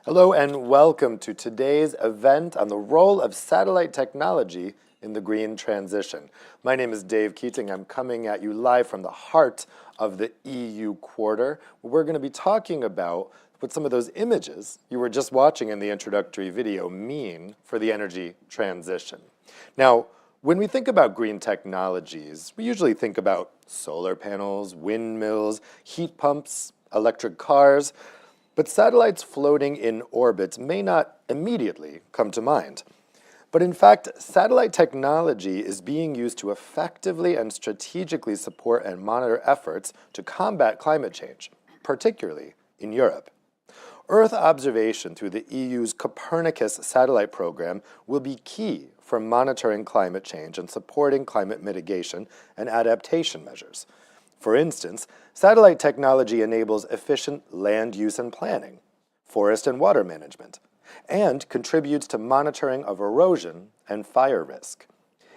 Hello and welcome to today's event on the role of satellite technology in the green transition. My name is Dave Keating. I'm coming at you live from the heart of the EU quarter. We're going to be talking about what some of those images you were just watching in the introductory video mean for the energy transition. Now, when we think about green technologies, we usually think about solar panels, windmills, heat pumps, electric cars, but satellites floating in orbit may not immediately come to mind. But in fact, satellite technology is being used to effectively and strategically support and monitor efforts to combat climate change, particularly in Europe. Earth observation through the EU's Copernicus satellite program will be key for monitoring climate change and supporting climate mitigation and adaptation measures. For instance, satellite technology enables efficient land use and planning, forest and water management, and contributes to monitoring of erosion and fire risk.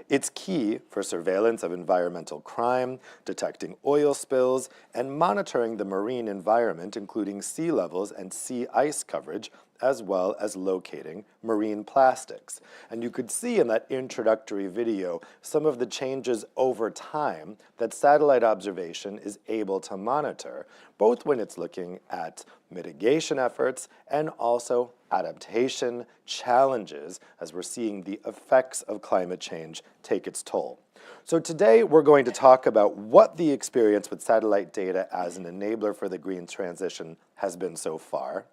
It's key for surveillance of environmental crime, detecting oil spills, and monitoring the marine environment, including sea levels and sea ice coverage, as well as locating marine plastics. And you could see in that introductory video some of the changes over time that satellite observation is able to monitor, both when it's looking at mitigation efforts and also adaptation challenges as we're seeing the effects of climate change take its toll. So today we're going to talk about what the experience with satellite data as an enabler for the green transition has been so far,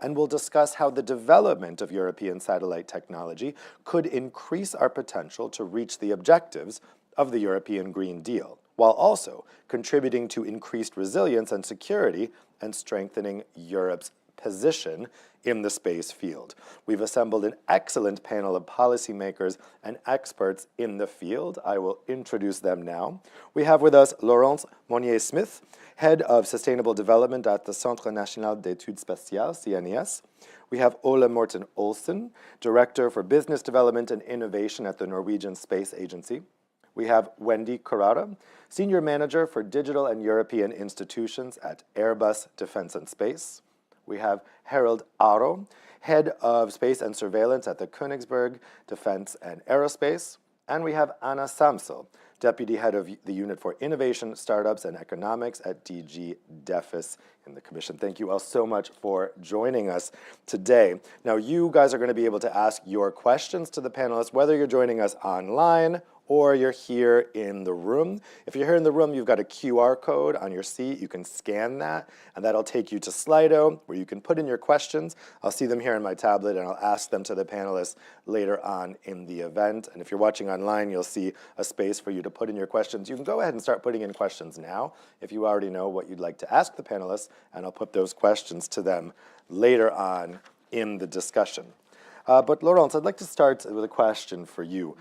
and we'll discuss how the development of European satellite technology could increase our potential to reach the objectives of the European Green Deal, while also contributing to increased resilience and security and strengthening Europe's position in the space field. We've assembled an excellent panel of policymakers and experts in the field. I will introduce them now. We have with us Laurence Monnier-Smith, Head of Sustainable Development at the Centre National d'Études Spatiales, CNES. We have Ole Morten Olsen, Director for Business Development and Innovation at the Norwegian Space Agency. We have Wendy Carrara, Senior Manager for Digital and European Institutions at Airbus Defence and Space. We have Harold Aro, Head of Space and Surveillance at the Königsberg Defense and Aerospace. And we have Anna Samsel, Deputy Head of the Unit for Innovation, Startups, and Economics at DG DEFIS in the Commission. Thank you all so much for joining us today. Now, you guys are going to be able to ask your questions to the panelists, whether you're joining us online or you're here in the room. If you're here in the room, you've got a QR code on your seat. You can scan that, and that'll take you to Slido, where you can put in your questions. I'll see them here on my tablet, and I'll ask them to the panelists later on in the event. And if you're watching online, you'll see a space for you to put in your questions. You can go ahead and start putting in questions now if you already know what you'd like to ask the panelists, and I'll put those questions to them later on in the discussion. But Laurence, I'd like to start with a question for you.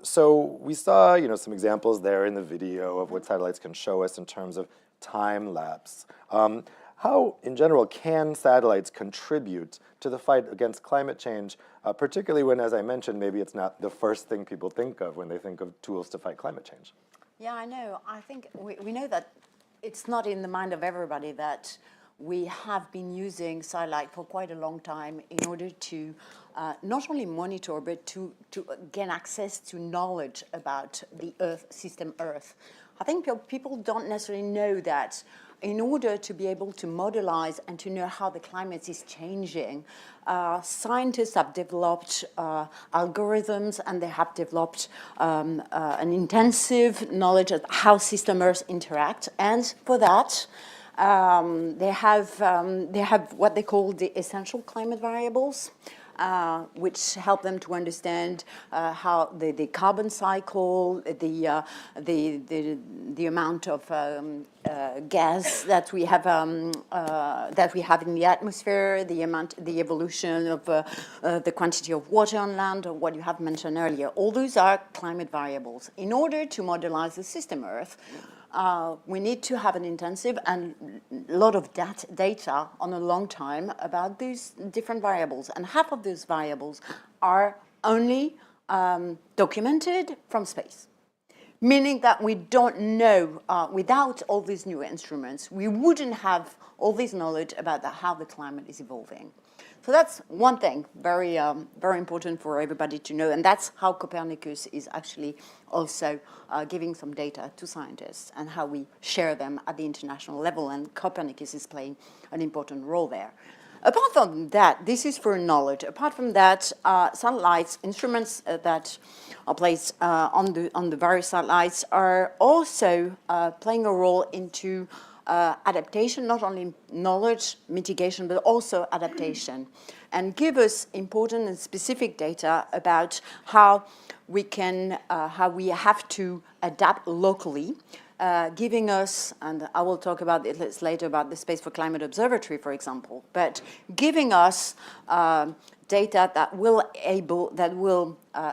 So we saw, some examples there in the video of what satellites can show us in terms of time lapse. How, in general, can satellites contribute to the fight against climate change, particularly when, as I mentioned, maybe it's not the first thing people think of when they think of tools to fight climate change? Yeah, I know. I think we know that it's not in the mind of everybody that we have been using satellite for quite a long time in order to not only monitor, but to gain access to knowledge about the Earth, system Earth. I think people don't necessarily know that in order to be able to modelize and to know how the climate is changing, scientists have developed algorithms, and they have developed an intensive knowledge of how system Earth interact. And for that, they have what they call the essential climate variables, which help them to understand how the carbon cycle, the amount of gas that we have in the atmosphere, the evolution of the quantity of water on land, or what you have mentioned earlier. All those are climate variables. In order to modelize the system Earth, we need to have an intensive and a lot of data on a long time about these different variables. And half of those variables are only documented from space. Meaning that we don't know, without all these new instruments, we wouldn't have all this knowledge about how the climate is evolving. So that's one thing, very, very important for everybody to know, and that's how Copernicus is actually also giving some data to scientists and how we share them at the international level, and Copernicus is playing an important role there. Apart from that, this is for knowledge. Apart from that, satellites, instruments that are placed on the various satellites are also playing a role into adaptation, not only knowledge, mitigation, but also adaptation, and give us important and specific data about how we have to adapt locally, giving us, and I will talk about this later about the Space for Climate Observatory, for example, but giving us data that will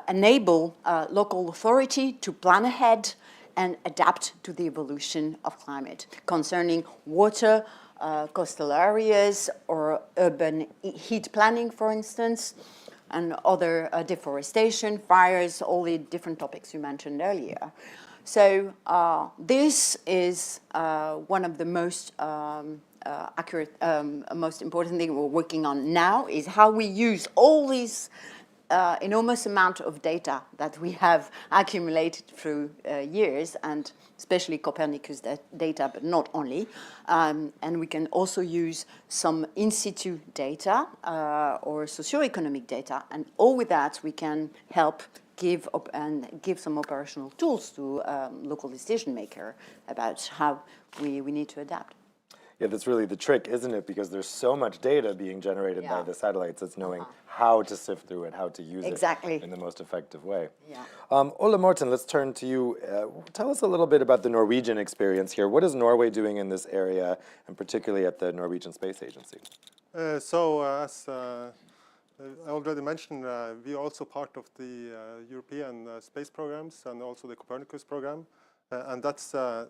enable local authority to plan ahead and adapt to the evolution of climate concerning water, coastal areas, or urban heat planning, for instance, and other deforestation, fires, all the different topics you mentioned earlier. So this is one of the most accurate, most important thing we're working on now, is how we use all these enormous amount of data that we have accumulated through years, and especially Copernicus data, but not only. And we can also use some in situ data or socioeconomic data, and all with that we can help give some operational tools to local decision maker about how we need to adapt. Yeah, that's really the trick, isn't it? Because there's so much data being generated by the satellites. It's knowing how to sift through it, how to use it in the most effective way. Yeah. Ole Morten, let's turn to you. Tell us a little bit about the Norwegian experience here. What is Norway doing in this area, and particularly at the Norwegian Space Agency? As I already mentioned, we are also part of the European space programs and also the Copernicus program. And that's the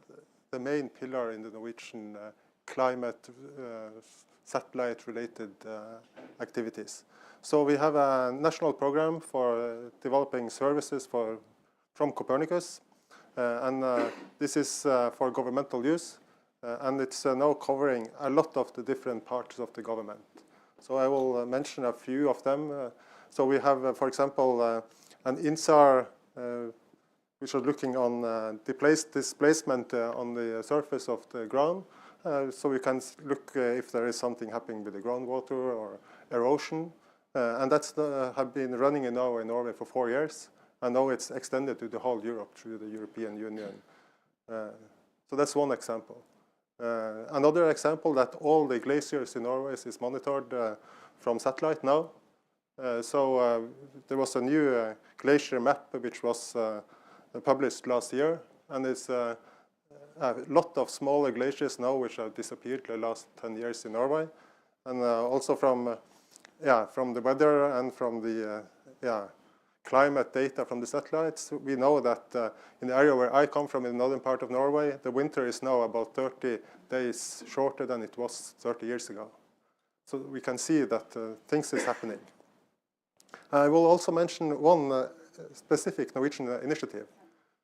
main pillar in the Norwegian climate satellite-related activities. So we have a national program for developing services from Copernicus. And this is for governmental use. And it's now covering a lot of the different parts of the government. So I will mention a few of them. So we have, for example, an INSAR, which are looking on displacement on the surface of the ground. So we can look if there is something happening with the groundwater or erosion. And that's have been running in Norway for 4 years. And now it's extended to the whole Europe through the European Union. So that's one example. Another example, that all the glaciers in Norway is monitored from satellite now. So there was a new glacier map which was published last year, and it's a lot of smaller glaciers now which have disappeared the last 10 years in Norway, and also from the weather and from the climate data from the satellites, we know that in the area where I come from, in the northern part of Norway, the winter is now about 30 days shorter than it was 30 years ago. So we can see that things is happening. I will also mention one specific Norwegian initiative.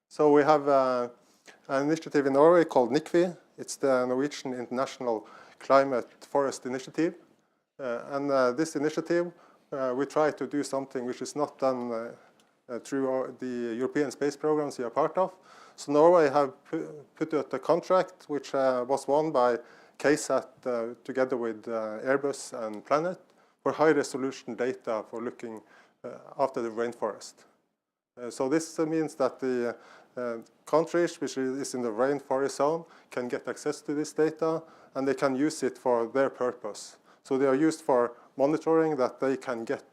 So we have an initiative in Norway called NICFI. It's the Norwegian International Climate Forest Initiative. And this initiative, we try to do something which is not done through the European space programs we are part of. So Norway have put out a contract which was won by KSAT together with Airbus and Planet for high-resolution data for looking after the rainforest. So this means that the countries which is in the rainforest zone can get access to this data, and they can use it for their purpose. So they are used for monitoring, that they can get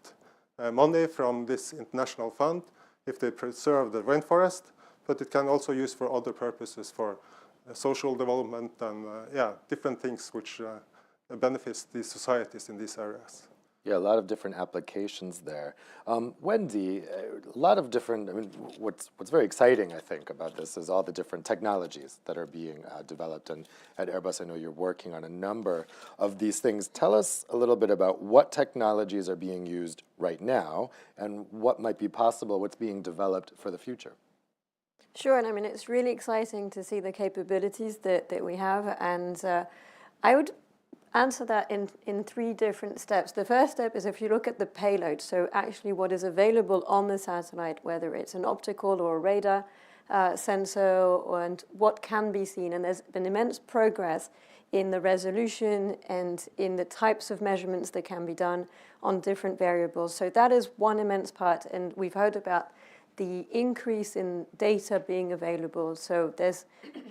money from this international fund if they preserve the rainforest, but it can also use for other purposes, for social development and different things which benefits the societies in these areas. Yeah, a lot of different applications there. Wendy, a lot of different, I mean, what's very exciting, I think, about this is all the different technologies that are being developed. And at Airbus, I know you're working on a number of these things. Tell us a little bit about what technologies are being used right now and what might be possible, what's being developed for the future. Sure, and I mean, it's really exciting to see the capabilities that we have. And I answer that in three different steps. The first step is if you look at the payload, so actually what is available on the satellite, whether it's an optical or a radar sensor, and what can be seen. And there's been immense progress in the resolution and in the types of measurements that can be done on different variables. So that is one immense part, and we've heard about the increase in data being available. So there's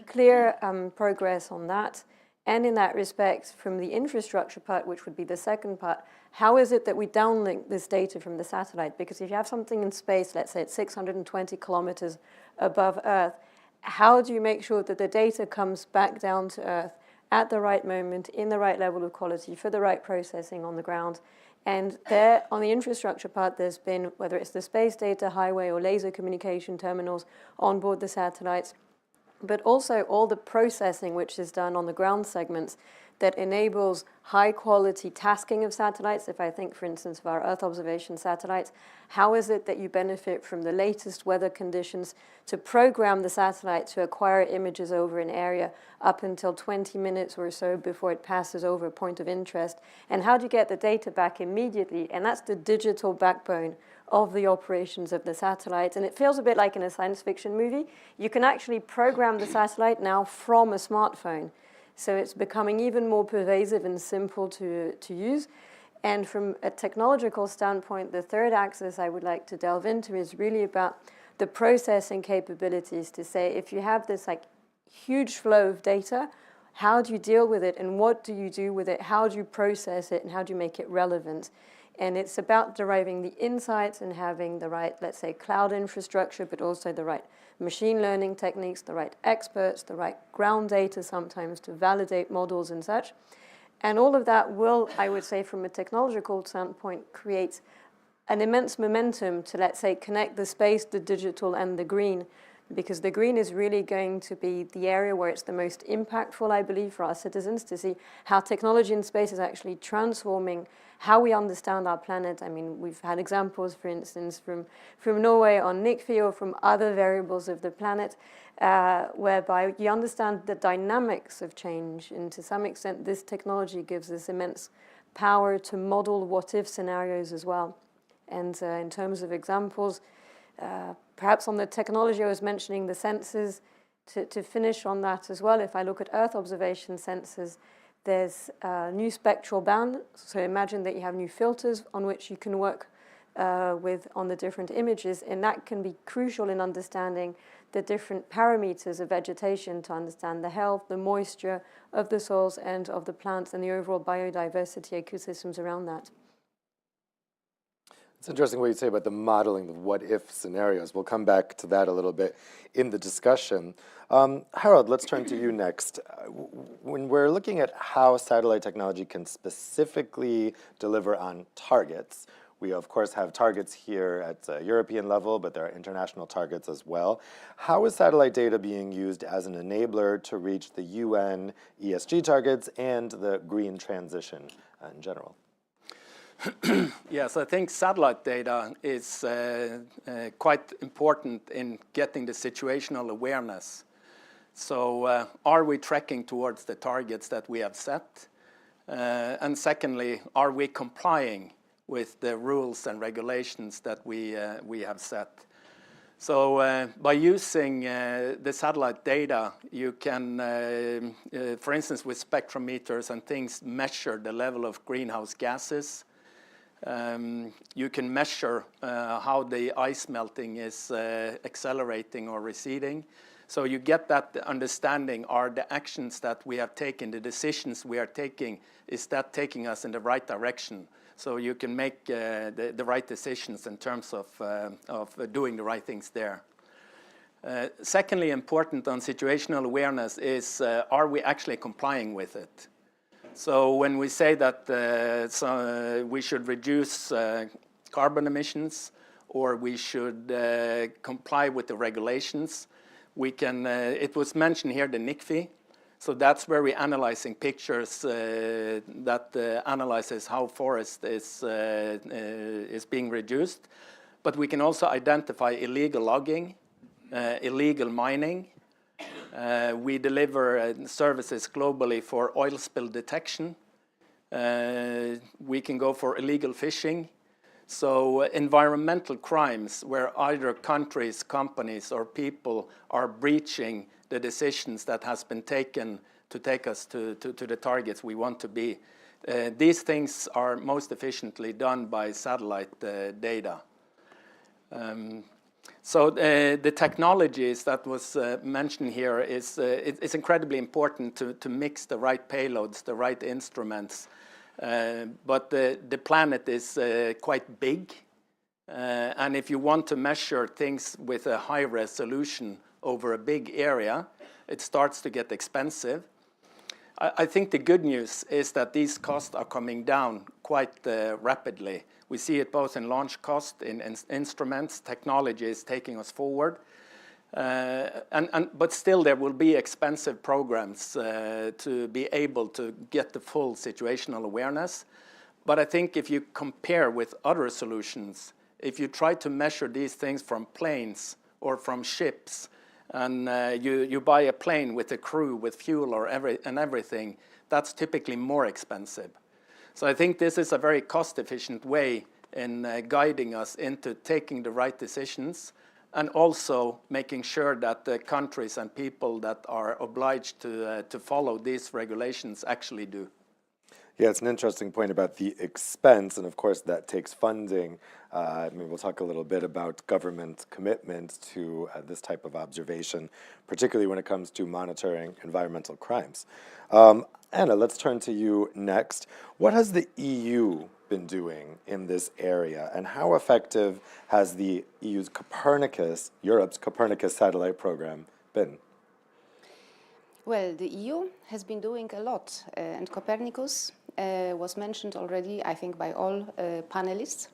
clear progress on that. And in that respect, from the infrastructure part, which would be the second part, how is it that we downlink this data from the satellite? Because if you have something in space, let's say it's 620 kilometers above Earth, how do you make sure that the data comes back down to Earth at the right moment, in the right level of quality, for the right processing on the ground? And there, on the infrastructure part, there's been, whether it's the space data highway or laser communication terminals on board the satellites, but also all the processing which is done on the ground segments that enables high-quality tasking of satellites. If I think, for instance, of our Earth observation satellites, how is it that you benefit from the latest weather conditions to program the satellite to acquire images over an area up until 20 minutes or so before it passes over a point of interest? And how do you get the data back immediately? And that's the digital backbone of the operations of the satellite. And it feels a bit like in a science fiction movie. You can actually program the satellite now from a smartphone. So it's becoming even more pervasive and simple to use. And from a technological standpoint, the third axis I would like to delve into is really about the processing capabilities, to say, if you have this like huge flow of data, how do you deal with it, and what do you do with it? How do you process it, and how do you make it relevant? And it's about deriving the insights and having the right, let's say, cloud infrastructure, but also the right machine learning techniques, the right experts, the right ground data sometimes to validate models and such. And all of that will, I would say, from a technological standpoint, create an immense momentum to, let's say, connect the space, the digital, and the green, because the green is really going to be the area where it's the most impactful, I believe, for our citizens to see how technology in space is actually transforming how we understand our planet. I mean, we've had examples, for instance, from Norway on NICFI or from other variables of the planet, whereby you understand the dynamics of change. And to some extent, this technology gives us immense power to model what-if scenarios as well. And in terms of examples, perhaps on the technology I was mentioning, the sensors, to finish on that as well, if I look at Earth observation sensors, there's a new spectral band. So imagine that you have new filters on which you can work with on the different images, and that can be crucial in understanding the different parameters of vegetation to understand the health, the moisture of the soils and of the plants and the overall biodiversity ecosystems around that. It's interesting what you say about the modeling of what-if scenarios. We'll come back to that a little bit in the discussion. Harold, let's turn to you next. When we're looking at how satellite technology can specifically deliver on targets, we of course have targets here at the European level, but there are international targets as well. How is satellite data being used as an enabler to reach the UN ESG targets and the green transition in general? Yes, I think satellite data is quite important in getting the situational awareness. So are we tracking towards the targets that we have set? And secondly, are we complying with the rules and regulations that we have set? So by using the satellite data, you can, for instance, with spectrometers and things, measure the level of greenhouse gases. You can measure how the ice melting is accelerating or receding. So you get that understanding, are the actions that we have taken, the decisions we are taking, is that taking us in the right direction? So you can make the right decisions in terms of doing the right things there. Secondly, important on situational awareness is, are we actually complying with it? So when we say that we should reduce carbon emissions, or we should comply with the regulations, we can, it was mentioned here, the NICFI. So that's where we're analyzing pictures that analyzes how forest is being reduced. But we can also identify illegal logging, illegal mining. We deliver services globally for oil spill detection. We can go for illegal fishing. So environmental crimes where either countries, companies, or people are breaching the decisions that has been taken to take us to the targets we want to be. These things are most efficiently done by satellite data. So the technologies that was mentioned here is it's incredibly important to mix the right payloads, the right instruments. But the planet is quite big, and if you want to measure things with a high resolution over a big area, it starts to get expensive. I think the good news is that these costs are coming down quite rapidly. We see it both in launch cost, in instruments, technology is taking us forward. But still there will be expensive programs to be able to get the full situational awareness. But I think if you compare with other solutions, if you try to measure these things from planes or from ships, and you buy a plane with a crew, with fuel or everything, that's typically more expensive. So I think this is a very cost-efficient way in guiding us into taking the right decisions, and also making sure that the countries and people that are obliged to follow these regulations actually do. Yeah, it's an interesting point about the expense, and of course that takes funding. Maybe we'll talk a little bit about government commitment to this type of observation, particularly when it comes to monitoring environmental crimes. Anna, let's turn to you next. What has the EU been doing in this area, and how effective has the EU's Copernicus, Europe's Copernicus satellite program been? Well, the EU has been doing a lot, and Copernicus was mentioned already, I think, by all panelists.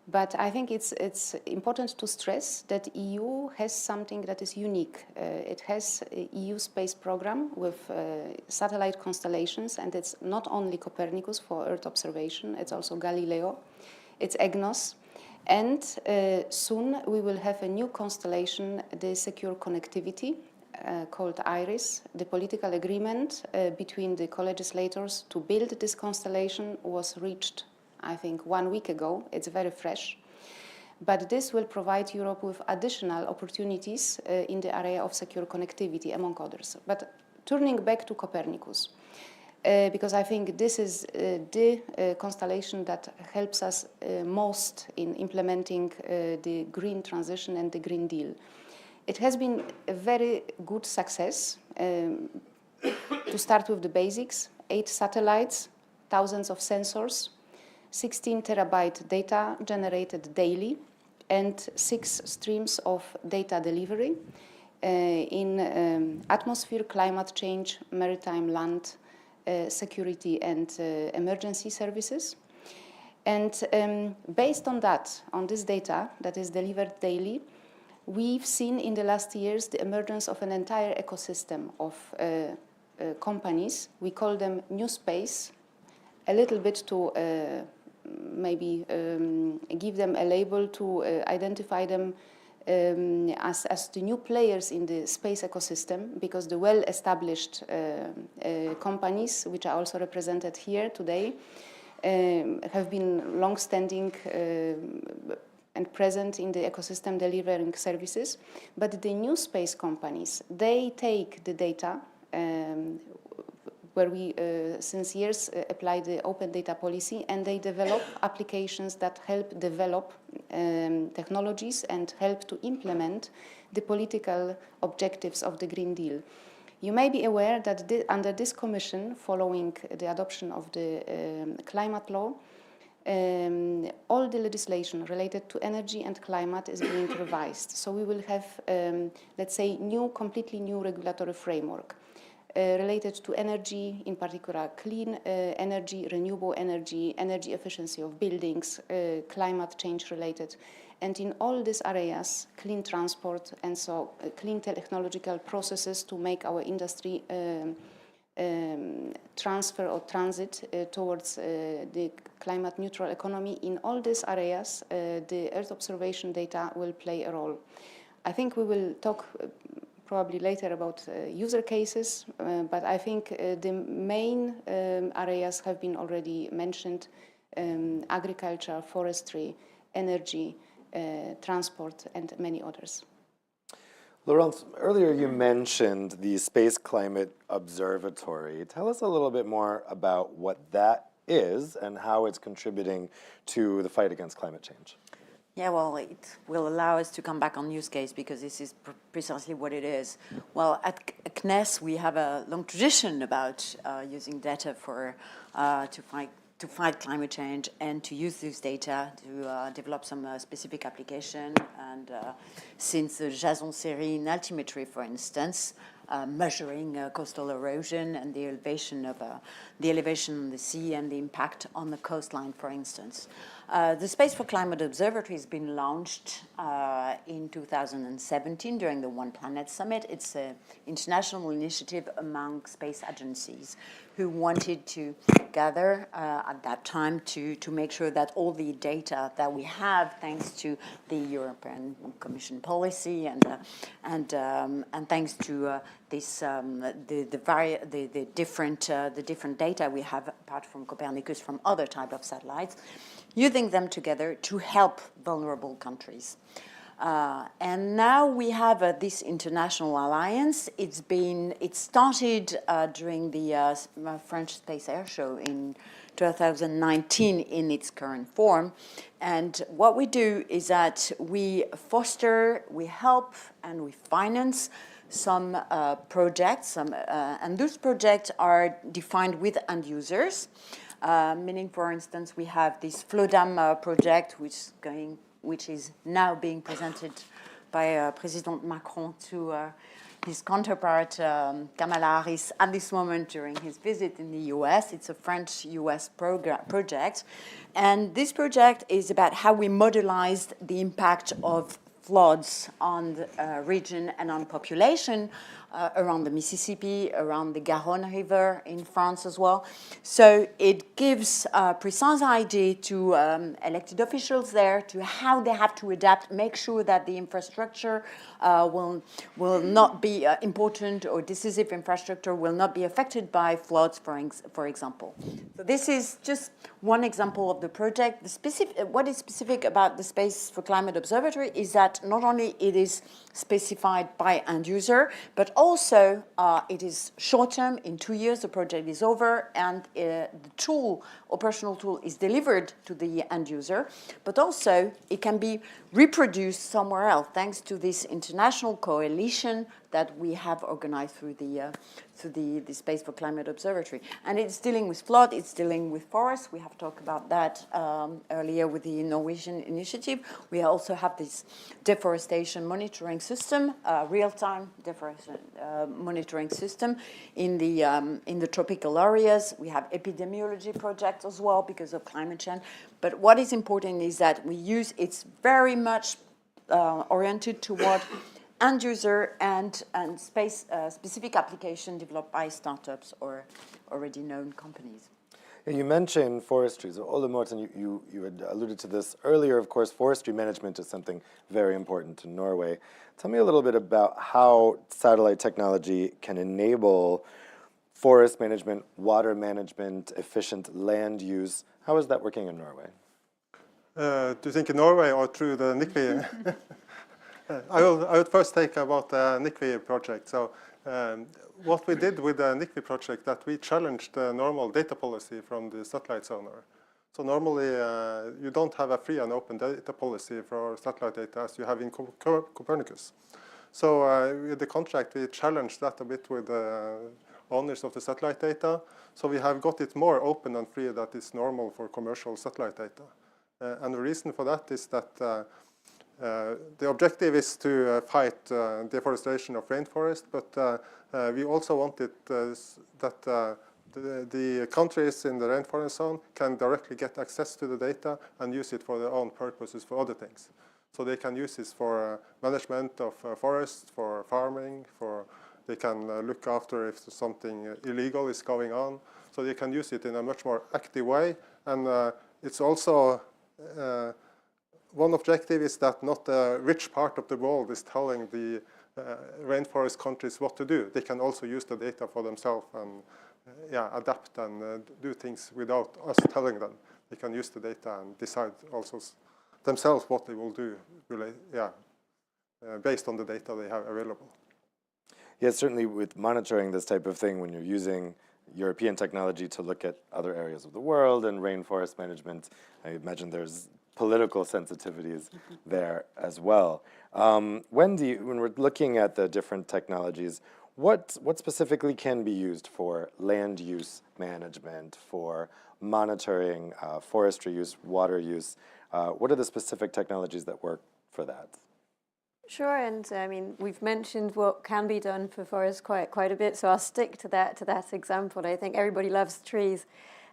But I think it's important to stress that EU has something that is unique. It has a EU space program with satellite constellations, and it's not only Copernicus for Earth observation, it's also Galileo, it's EGNOS, and soon we will have a new constellation, the secure connectivity, called IRIS. The political agreement between the co-legislators to build this constellation was reached, I think, 1 week ago. It's very fresh. But this will provide Europe with additional opportunities in the area of secure connectivity, among others. But turning back to Copernicus, because I think this is the constellation that helps us most in implementing the green transition and the Green Deal. It has been a very good success. To start with the basics, 8 satellites, thousands of sensors, 16 terabyte data generated daily, and 6 streams of data delivery in atmosphere, climate change, maritime, land, security, and emergency services. And based on that, on this data that is delivered daily, we've seen in the last years the emergence of an entire ecosystem of companies. We call them New Space, a little bit to maybe give them a label to identify them as the new players in the space ecosystem, because the well-established companies, which are also represented here today, have been long-standing and present in the ecosystem delivering services. But the new space companies, they take the data where we, since years, apply the open data policy, and they develop applications that help develop technologies and help to implement the political objectives of the Green Deal. You may be aware that under this commission, following the adoption of the climate law, all the legislation related to energy and climate is being revised. So we will have, let's say, completely new regulatory framework related to energy, in particular clean energy, renewable energy, energy efficiency of buildings, climate change related. And in all these areas, clean transport, and so clean technological processes to make our industry transfer or transit towards the climate neutral economy. In all these areas, the Earth observation data will play a role. I think we will talk probably later about user cases, but I think the main areas have been already mentioned: agriculture, forestry, energy, transport, and many others. Laurence, earlier you mentioned the Space Climate Observatory. Tell us a little bit more about what that is and how it's contributing to the fight against climate change. Yeah, well, it will allow us to come back on use case because this is precisely what it is. Well, at CNES, we have a long tradition about using data for to fight climate change and to use this data to develop some specific application. And since the Jason Serine altimetry, for instance, measuring coastal erosion and the elevation of the sea and the impact on the coastline, for instance. The Space for Climate Observatory has been launched in 2017 during the One Planet Summit. It's an international initiative among space agencies who wanted to gather at that time to make sure that all the data that we have, thanks to the European Commission policy and thanks to the different data we have apart from Copernicus from other type of satellites, using them together to help vulnerable countries. And now we have this international alliance. It started during the French Space Air Show in 2019 in its current form. And what we do is that we foster, we help, and we finance some projects, and those projects are defined with end users. Meaning, for instance, we have this FLODAM project, which is now being presented by President Macron to his counterpart Kamala Harris at this moment during his visit in the US. It's a French-US project. And this project is about how we modelize the impact of floods on the region and on population around the Mississippi, around the Garonne River in France as well. So it gives a precise idea to elected officials there to how they have to adapt, make sure that the infrastructure will not be important, or decisive infrastructure will not be affected by floods, for example. So this is just one example of the project. What is specific about the Space for Climate Observatory is that not only it is specified by end user, but also it is short-term. In 2 years, the project is over, and the operational tool is delivered to the end user. But also, it can be reproduced somewhere else, thanks to this international coalition that we have organized through the Space for Climate Observatory. And it's dealing with flood, it's dealing with forests. We have talked about that earlier with the Norwegian initiative. We also have this deforestation monitoring system, real-time deforestation monitoring system in the tropical areas. We have epidemiology projects as well because of climate change. But what is important is that it's very much oriented toward end user and space specific application developed by startups or already known companies. And you mentioned forestry. So Ole Morten, you had alluded to this earlier. Of course, forestry management is something very important to Norway. Tell me a little bit about how satellite technology can enable forest management, water management, efficient land use. How is that working in Norway? Do you think in Norway or through the NICVI? I would first take about the NICVI project. So what we did with the NICVI project, that we challenged the normal data policy from the satellite owner. So normally you don't have a free and open data policy for satellite data as you have in Copernicus. So with the contract, we challenged that a bit with the owners of the satellite data. So we have got it more open and free that is normal for commercial satellite data. And the reason for that is that the objective is to fight deforestation of rainforest, but we also wanted that the countries in the rainforest zone can directly get access to the data and use it for their own purposes for other things. So they can use this for management of forests, for farming, they can look after if something illegal is going on. So they can use it in a much more active way. And it's also one objective is that not the rich part of the world is telling the rainforest countries what to do. They can also use the data for themselves and adapt and do things without us telling them. They can use the data and decide also themselves what they will do, based on the data they have available. Yes, certainly with monitoring this type of thing, when you're using European technology to look at other areas of the world and rainforest management, I imagine there's political sensitivities there as well. When we're looking at the different technologies, what specifically can be used for land use management, for monitoring forestry use, water use? What are the specific technologies that work for that? Sure, and I mean, we've mentioned what can be done for forests quite a bit, so I'll stick to that example. I think everybody loves trees.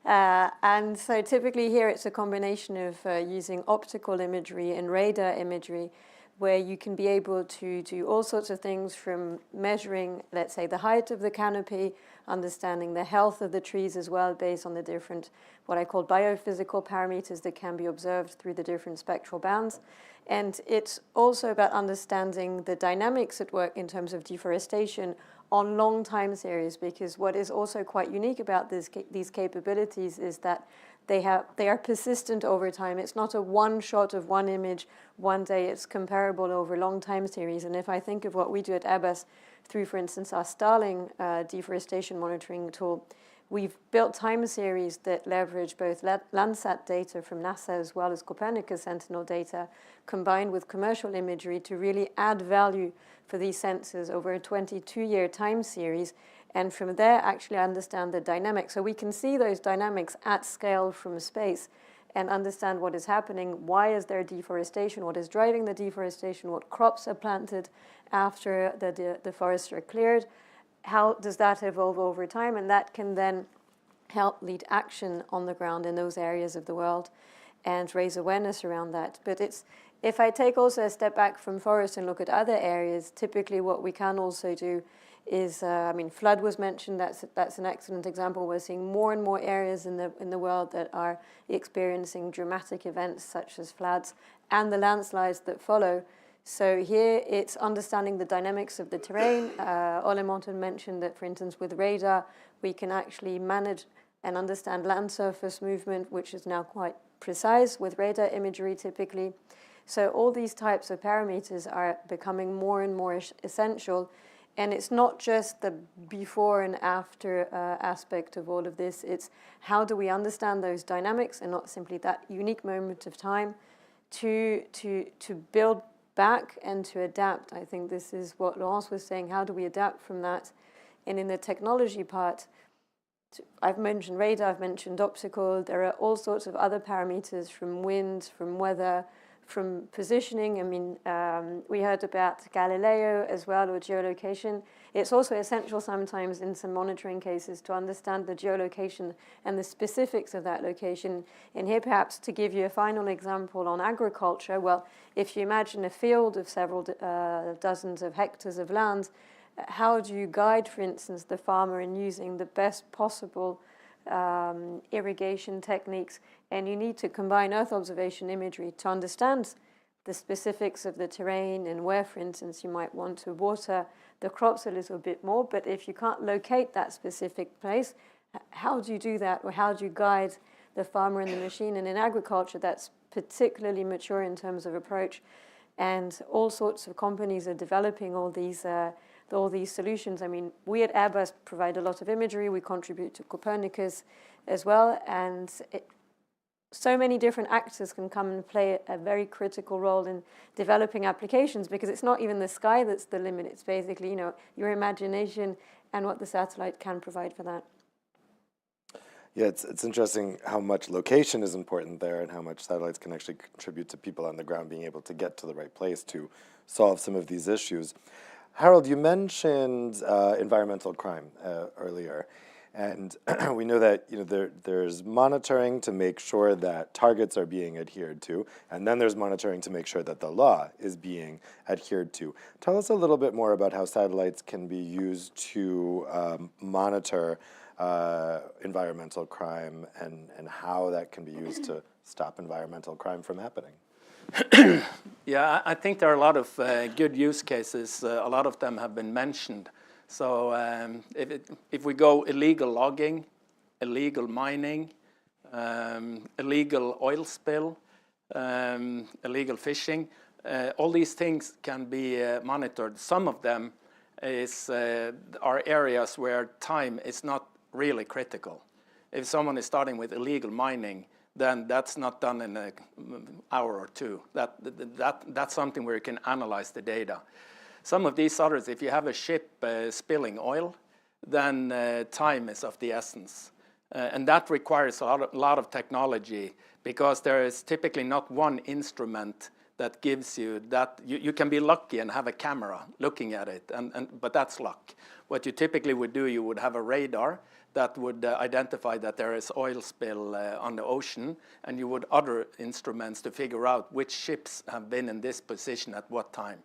And so typically here it's a combination of using optical imagery and radar imagery, where you can be able to do all sorts of things from measuring, let's say, the height of the canopy, understanding the health of the trees as well, based on the different, what I call biophysical parameters that can be observed through the different spectral bands. And it's also about understanding the dynamics at work in terms of deforestation on long time series, because what is also quite unique about these capabilities is that they are persistent over time. It's not a one shot of one image one day. It's comparable over long time series. And if I think of what we do at ABAS through, for instance, our Starling deforestation monitoring tool, we've built time series that leverage both Landsat data from NASA as well as Copernicus Sentinel data, combined with commercial imagery to really add value for these sensors over a 22-year time series. And from there, actually understand the dynamics. So we can see those dynamics at scale from space and understand what is happening. Why is there deforestation? What is driving the deforestation? What crops are planted after the forests are cleared? How does that evolve over time? And that can then help lead action on the ground in those areas of the world and raise awareness around that. But if I take also a step back from forest and look at other areas, typically what we can also do is, flood was mentioned. That's an excellent example. We're seeing more and more areas in the world that are experiencing dramatic events such as floods and the landslides that follow. So here it's understanding the dynamics of the terrain. Ole Morten mentioned that, for instance, with radar, we can actually manage and understand land surface movement, which is now quite precise with radar imagery typically. So all these types of parameters are becoming more and more essential. And it's not just the before and after aspect of all of this. It's how do we understand those dynamics and not simply that unique moment of time to build back and to adapt. I think this is what Laurence was saying. How do we adapt from that? And in the technology part, I've mentioned radar, I've mentioned optical. There are all sorts of other parameters from wind, from weather, from positioning. I mean, we heard about Galileo as well, or geolocation. It's also essential sometimes in some monitoring cases to understand the geolocation and the specifics of that location. And here perhaps to give you a final example on agriculture, well, if you imagine a field of several dozens of hectares of land, how do you guide, for instance, the farmer in using the best possible irrigation techniques? And you need to combine Earth observation imagery to understand the specifics of the terrain and where, for instance, you might want to water the crops a little bit more. But if you can't locate that specific place, how do you do that? Or how do you guide the farmer and the machine? And in agriculture, that's particularly mature in terms of approach. And all sorts of companies are developing all these solutions. I mean, we at Airbus provide a lot of imagery. We contribute to Copernicus as well. And so many different actors can come and play a very critical role in developing applications, because it's not even the sky that's the limit. It's basically, your imagination and what the satellite can provide for that. Yeah, it's interesting how much location is important there and how much satellites can actually contribute to people on the ground being able to get to the right place to solve some of these issues. Harold, you mentioned environmental crime earlier. And we know that there's monitoring to make sure that targets are being adhered to, and then there's monitoring to make sure that the law is being adhered to. Tell us a little bit more about how satellites can be used to monitor environmental crime and how that can be used to stop environmental crime from happening. Yeah, I think there are a lot of good use cases. A lot of them have been mentioned. So if we go illegal logging, illegal mining, illegal oil spill, illegal fishing, all these things can be monitored. Some of them are areas where time is not really critical. If someone is starting with illegal mining, then that's not done in an hour or two. That's something where you can analyze the data. Some of these others, if you have a ship spilling oil, then time is of the essence. And that requires a lot of technology, because there is typically not one instrument that gives you that. You can be lucky and have a camera looking at it, but that's luck. What you typically would do, you would have a radar that would identify that there is oil spill on the ocean, and you would other instruments to figure out which ships have been in this position at what time.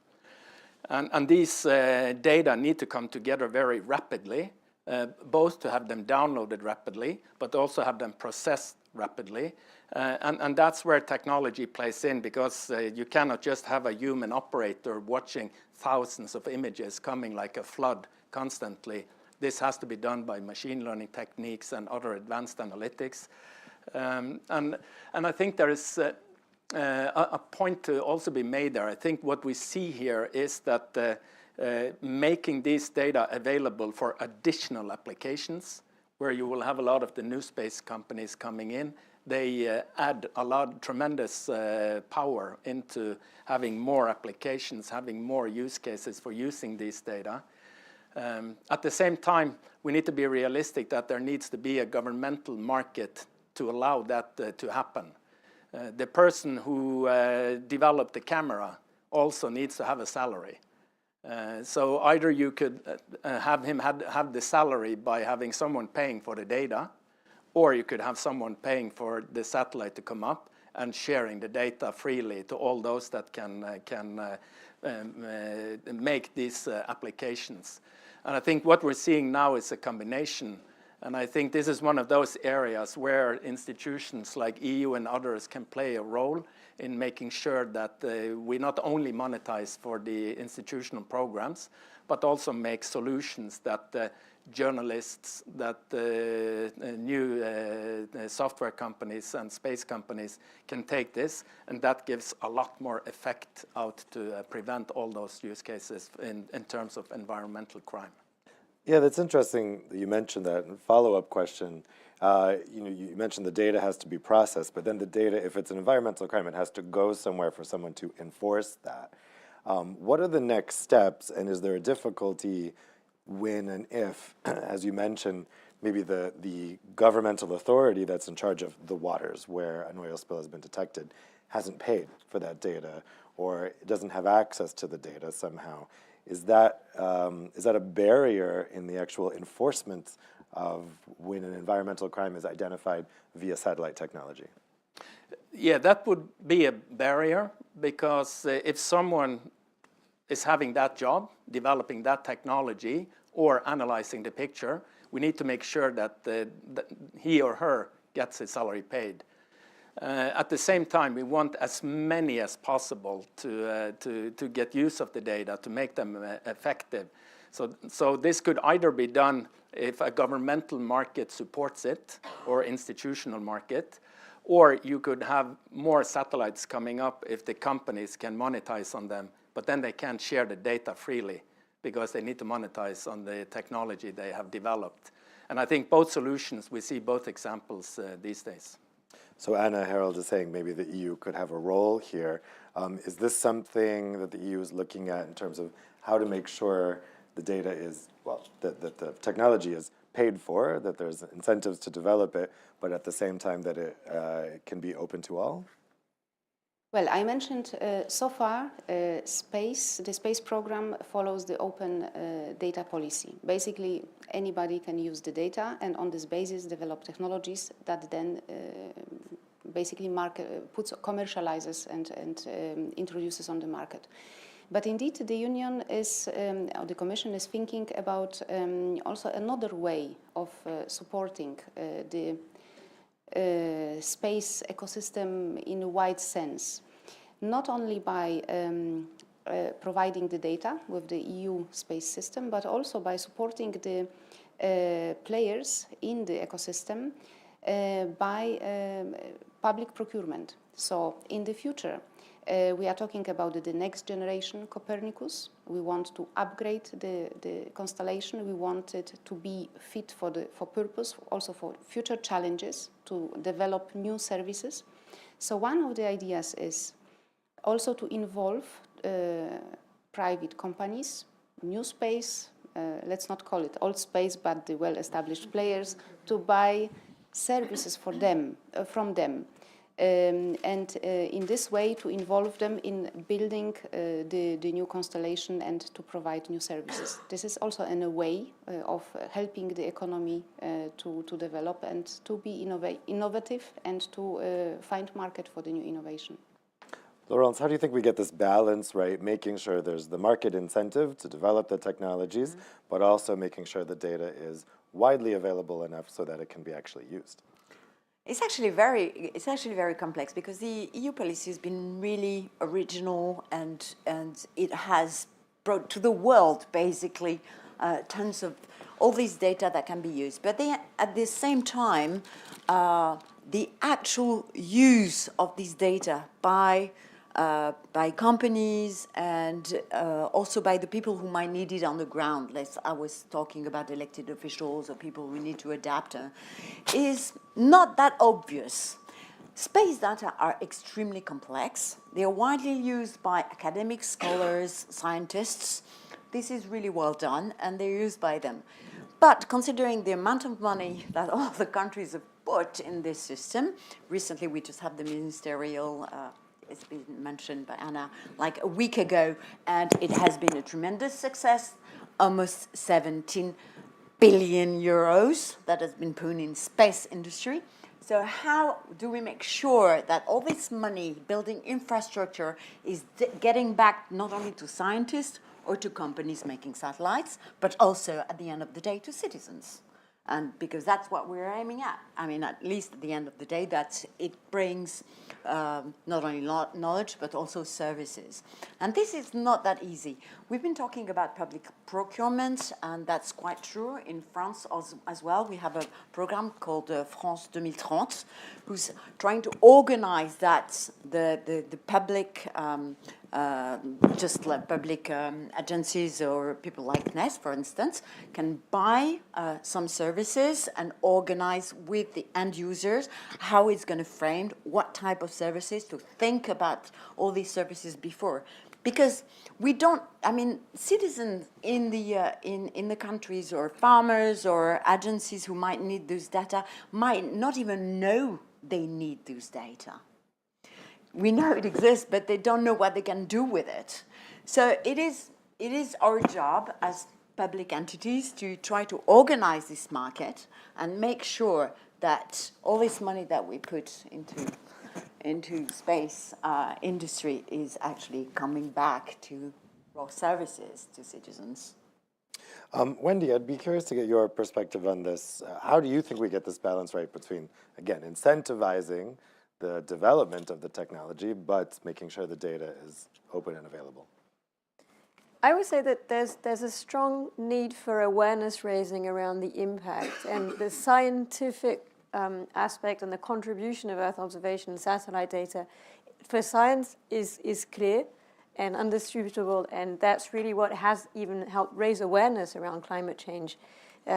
And these data need to come together very rapidly, both to have them downloaded rapidly, but also have them processed rapidly. And that's where technology plays in, because you cannot just have a human operator watching thousands of images coming like a flood constantly. This has to be done by machine learning techniques and other advanced analytics. And I think there is a point to also be made there. I think what we see here is that making these data available for additional applications, where you will have a lot of the new space companies coming in, they add a lot, tremendous power into having more applications, having more use cases for using these data. At the same time, we need to be realistic that there needs to be a governmental market to allow that to happen. The person who developed the camera also needs to have a salary. So either you could have him have the salary by having someone paying for the data, or you could have someone paying for the satellite to come up and sharing the data freely to all those that can make these applications. And I think what we're seeing now is a combination. And I think this is one of those areas where institutions like EU and others can play a role in making sure that we not only monetize for the institutional programs, but also make solutions that journalists, that new software companies and space companies can take this, and that gives a lot more effect out to prevent all those use cases in terms of environmental crime. Yeah, that's interesting that you mentioned that. And follow-up question, you mentioned the data has to be processed, but then the data, if it's an environmental crime, it has to go somewhere for someone to enforce that. What are the next steps, and is there a difficulty when and if, as you mentioned, maybe the governmental authority that's in charge of the waters where an oil spill has been detected hasn't paid for that data, or doesn't have access to the data somehow? Is that a barrier in the actual enforcement of when an environmental crime is identified via satellite technology? Yeah, that would be a barrier, because if someone is having that job, developing that technology, or analyzing the picture, we need to make sure that he or her gets his salary paid. At the same time, we want as many as possible to get use of the data, to make them effective. So this could either be done if a governmental market supports it, or institutional market, or you could have more satellites coming up if the companies can monetize on them, but then they can't share the data freely because they need to monetize on the technology they have developed. And I think both solutions, we see both examples these days. So Anna, Harold is saying maybe the EU could have a role here. Is this something that the EU is looking at in terms of how to make sure the data is, well, that the technology is paid for, that there's incentives to develop it, but at the same time that it can be open to all? Well, I mentioned so far the space program follows the open data policy. Basically, anybody can use the data, and on this basis develop technologies that then basically commercializes and introduces on the market. But indeed, the Union is, or the Commission is thinking about also another way of supporting the space ecosystem in a wide sense. not only by providing the data with the EU space system, but also by supporting the players in the ecosystem by public procurement. So in the future, we are talking about the next generation Copernicus. We want to upgrade the constellation. We want it to be fit for purpose, also for future challenges, to develop new services. So one of the ideas is also to involve private companies, new space, let's not call it old space, but the well-established players, to buy services for them, from them. And in this way to involve them in building the new constellation and to provide new services. This is also in a way of helping the economy to develop and to be innovative and to find market for the new innovation. Laurence, how do you think we get this balance, right? Making sure there's the market incentive to develop the technologies, but also making sure the data is widely available enough so that it can be actually used? It's actually very complex because the EU policy has been really original and it has brought to the world basically tons of all these data that can be used. But at the same time, the actual use of these data by companies and also by the people who might need it on the ground. I was talking about elected officials or people who need to adapt, is not that obvious. Space data are extremely complex. They are widely used by academic scholars, scientists. This is really well done, and they're used by them. But considering the amount of money that all the countries have put in this system, recently we just had the ministerial it's been mentioned by Anna like a week ago, and it has been a tremendous success, almost 17 billion euros that has been put in space industry. So how do we make sure that all this money building infrastructure is getting back not only to scientists or to companies making satellites, but also at the end of the day to citizens? And because that's what we're aiming at. I mean, at least at the end of the day, that it brings not only knowledge, but also services. And this is not that easy. We've been talking about public procurement, and that's quite true. In France as well, we have a program called France 2030, who's trying to organize that, the public just like public agencies or people like NES, for instance, can buy some services and organize with the end users how it's going to frame, what type of services to think about all these services before. Because we don't, I mean, citizens in the countries or farmers or agencies who might need those data might not even know they need those data. We know it exists, but they don't know what they can do with it. So it is our job as public entities to try to organize this market and make sure that all this money that we put into space industry is actually coming back to raw services to citizens. Wendy, I'd be curious to get your perspective on this. How do you think we get this balance right between, again, incentivizing the development of the technology, but making sure the data is open and available? I would say that there's a strong need for awareness raising around the impact and the scientific aspect and the contribution of Earth observation and satellite data for science is clear and undisputable, and that's really what has even helped raise awareness around climate change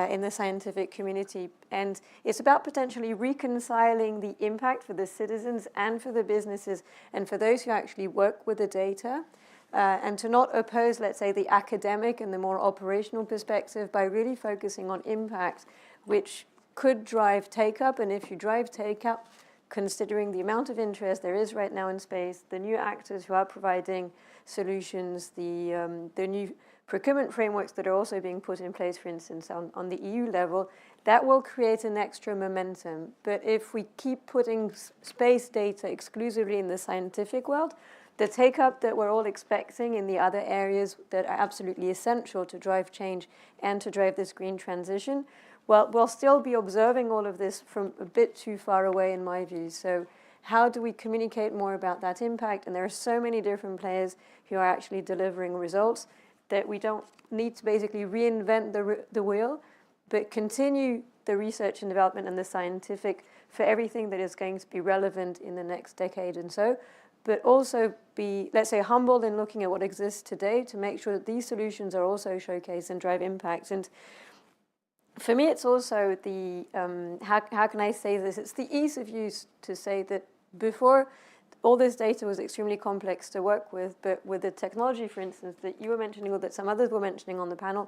in the scientific community. And it's about potentially reconciling the impact for the citizens and for the businesses and for those who actually work with the data, and to not oppose, let's say, the academic and the more operational perspective by really focusing on impact, which could drive take-up. And if you drive take-up, considering the amount of interest there is right now in space, the new actors who are providing solutions, the new procurement frameworks that are also being put in place, for instance, on the EU level, that will create an extra momentum. But if we keep putting space data exclusively in the scientific world, the take-up that we're all expecting in the other areas that are absolutely essential to drive change and to drive this green transition, well, we'll still be observing all of this from a bit too far away, in my view. So how do we communicate more about that impact? And there are so many different players who are actually delivering results that we don't need to basically reinvent the wheel, but continue the research and development and the scientific for everything that is going to be relevant in the next decade and so, but also be, let's say, humble in looking at what exists today to make sure that these solutions are also showcased and drive impact. And for me, it's also the, how can I say this? It's the ease of use to say that before, all this data was extremely complex to work with, but with the technology, for instance, that you were mentioning or that some others were mentioning on the panel,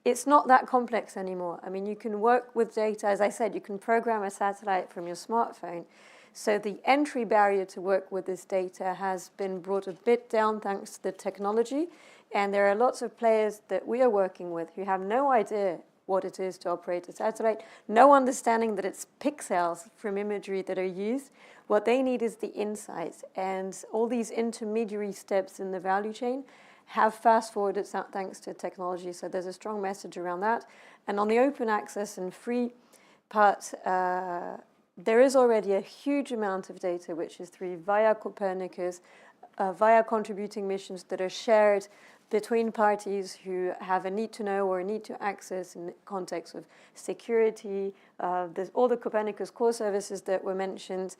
it's not that complex anymore. I mean, you can work with data. As I said, you can program a satellite from your smartphone. So the entry barrier to work with this data has been brought a bit down thanks to the technology. And there are lots of players that we are working with who have no idea what it is to operate a satellite, no understanding that it's pixels from imagery that are used. What they need is the insights, and all these intermediary steps in the value chain have fast-forwarded thanks to technology. So there's a strong message around that. And on the open access and free part, there is already a huge amount of data which is via Copernicus, via contributing missions that are shared between parties who have a need to know or a need to access in the context of security. There's all the Copernicus core services that were mentioned.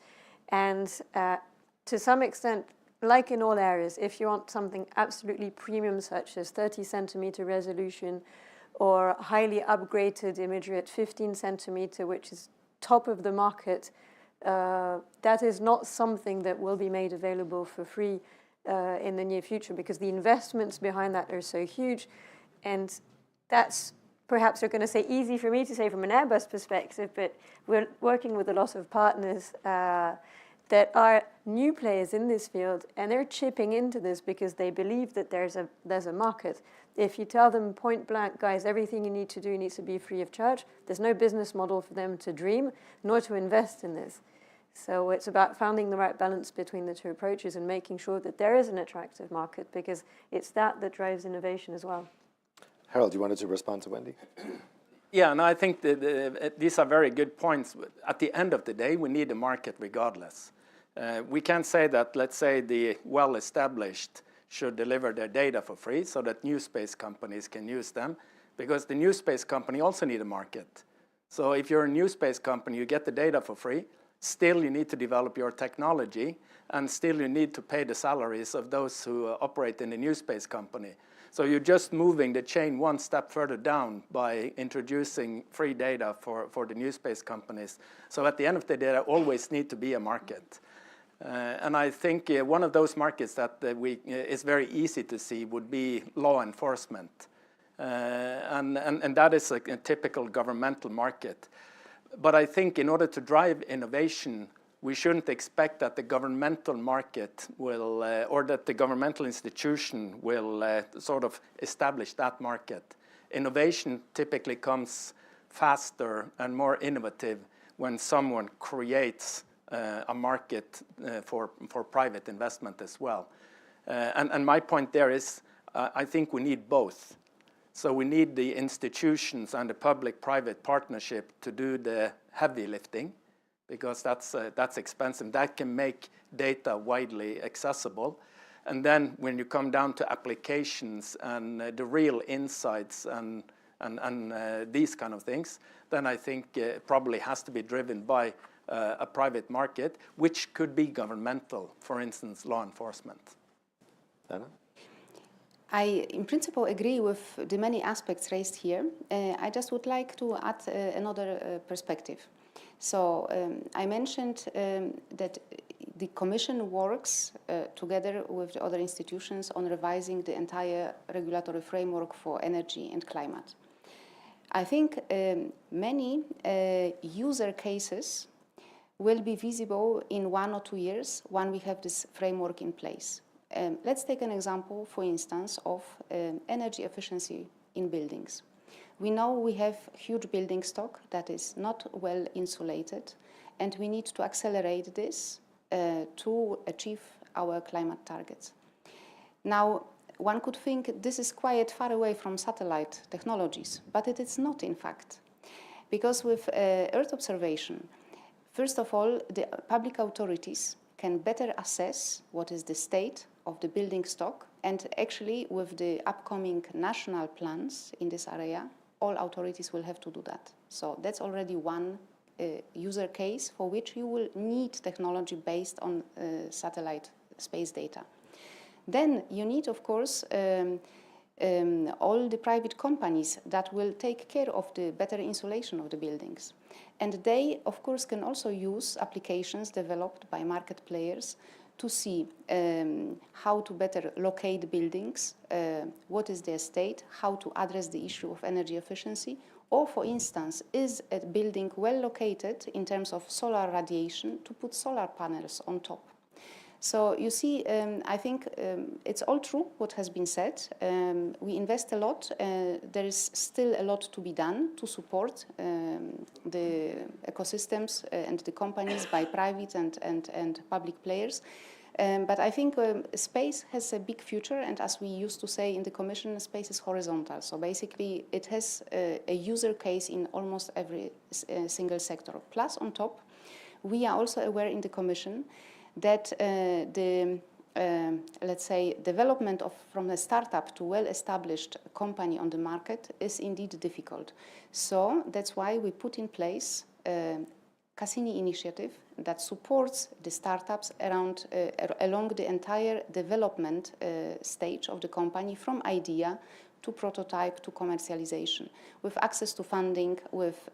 And to some extent, like in all areas, if you want something absolutely premium, such as 30 centimeter resolution or highly upgraded imagery at 15 centimeter, which is top of the market, that is not something that will be made available for free in the near future, because the investments behind that are so huge. And that's perhaps, you're going to say, easy for me to say from an Airbus perspective, but we're working with a lot of partners that are new players in this field, and they're chipping into this because they believe that there's a market. If you tell them point blank, guys, everything you need to do needs to be free of charge, there's no business model for them to dream nor to invest in this. So it's about finding the right balance between the two approaches and making sure that there is an attractive market, because it's that drives innovation as well. Harold, you wanted to respond to Wendy? Yeah, and I think that these are very good points. At the end of the day, we need a market regardless. We can't say that, let's say, the well-established should deliver their data for free so that new space companies can use them, because the new space company also need a market. So if you're a new space company, you get the data for free. Still, you need to develop your technology, and still you need to pay the salaries of those who operate in the new space company. So you're just moving the chain one step further down by introducing free data for the new space companies. So at the end of the day, there always need to be a market. And I think one of those markets that is very easy to see would be law enforcement. And that is a typical governmental market. But I think in order to drive innovation, we shouldn't expect that the governmental market will, or that the governmental institution will sort of establish that market. Innovation typically comes faster and more innovative when someone creates a market for private investment as well. And my point there is, I think we need both. So we need the institutions and the public-private partnership to do the heavy lifting, because that's expensive. That can make data widely accessible. And then when you come down to applications and the real insights and these kind of things, then I think it probably has to be driven by a private market, which could be governmental, for instance, law enforcement. Anna? I, in principle, agree with the many aspects raised here. I just would like to add another perspective. So I mentioned that the Commission works together with the other institutions on revising the entire regulatory framework for energy and climate. I think many user cases will be visible in 1 or 2 years when we have this framework in place. Let's take an example, for instance, of energy efficiency in buildings. We know we have huge building stock that is not well insulated, and we need to accelerate this to achieve our climate targets. Now, one could think this is quite far away from satellite technologies, but it is not, in fact. Because with Earth observation, First of all, the public authorities can better assess what is the state of the building stock, and actually with the upcoming national plans in this area, all authorities will have to do that. So that's already one user case for which you will need technology based on satellite space data. Then you need, of course, all the private companies that will take care of the better insulation of the buildings. And they, of course, can also use applications developed by market players to see how to better locate buildings, what is their state, how to address the issue of energy efficiency, or, for instance, is a building well located in terms of solar radiation to put solar panels on top. So you see, I think it's all true what has been said. We invest a lot. There is still a lot to be done to support the ecosystems and the companies by private and public players. But I think space has a big future, and as we used to say in the Commission, space is horizontal. So basically it has a user case in almost every single sector. Plus, on top, we are also aware in the Commission that let's say, development from a startup to well-established company on the market is indeed difficult. So that's why we put in place Cassini initiative that supports the startups along the entire development stage of the company, from idea to prototype to commercialization, with access to funding, with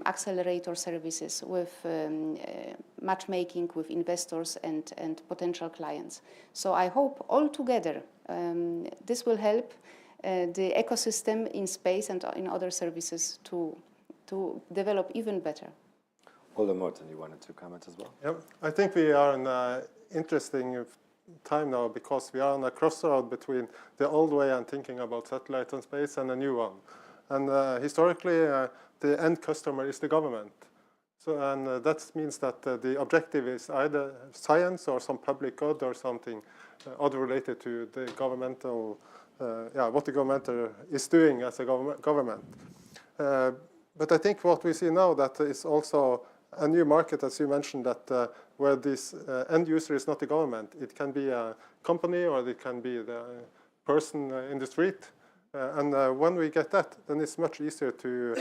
accelerator services, with matchmaking with investors and potential clients. So I hope all together this will help the ecosystem in space and in other services to develop even better. Ole Morten, you wanted to comment as well? Yeah, I think we are in an interesting time now, because we are on a crossroad between the old way and thinking about satellite and space and a new one. And historically, the end customer is the government. So, and that means that the objective is either science or some public good or something other related to the governmental, what the government is doing as a government. But I think what we see now, that is also a new market, as you mentioned, that where this end user is not the government. It can be a company, or it can be the person in the street. And when we get that, then it's much easier to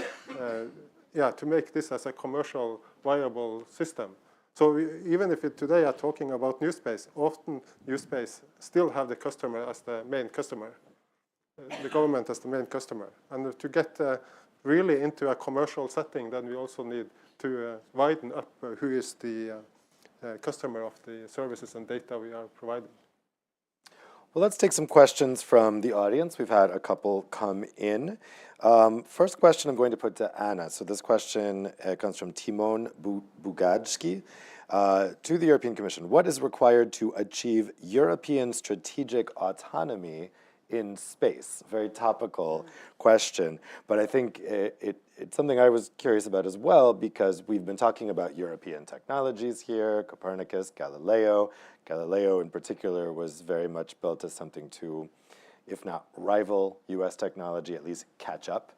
make this as a commercial viable system. So even if today are talking about new space, often new space still have the customer as the main customer, the government as the main customer. And to get really into a commercial setting, then we also need to widen up who is the customer of the services and data we are providing. Well, let's take some questions from the audience. We've had a couple come in. First question I'm going to put to Anna. So this question comes from Timon Bugajski. To the European Commission, what is required to achieve European strategic autonomy in space? Very topical question, but I think it's something I was curious about as well, because we've been talking about European technologies here, Copernicus, Galileo. Galileo in particular was very much built as something to, if not rival US technology, at least catch up.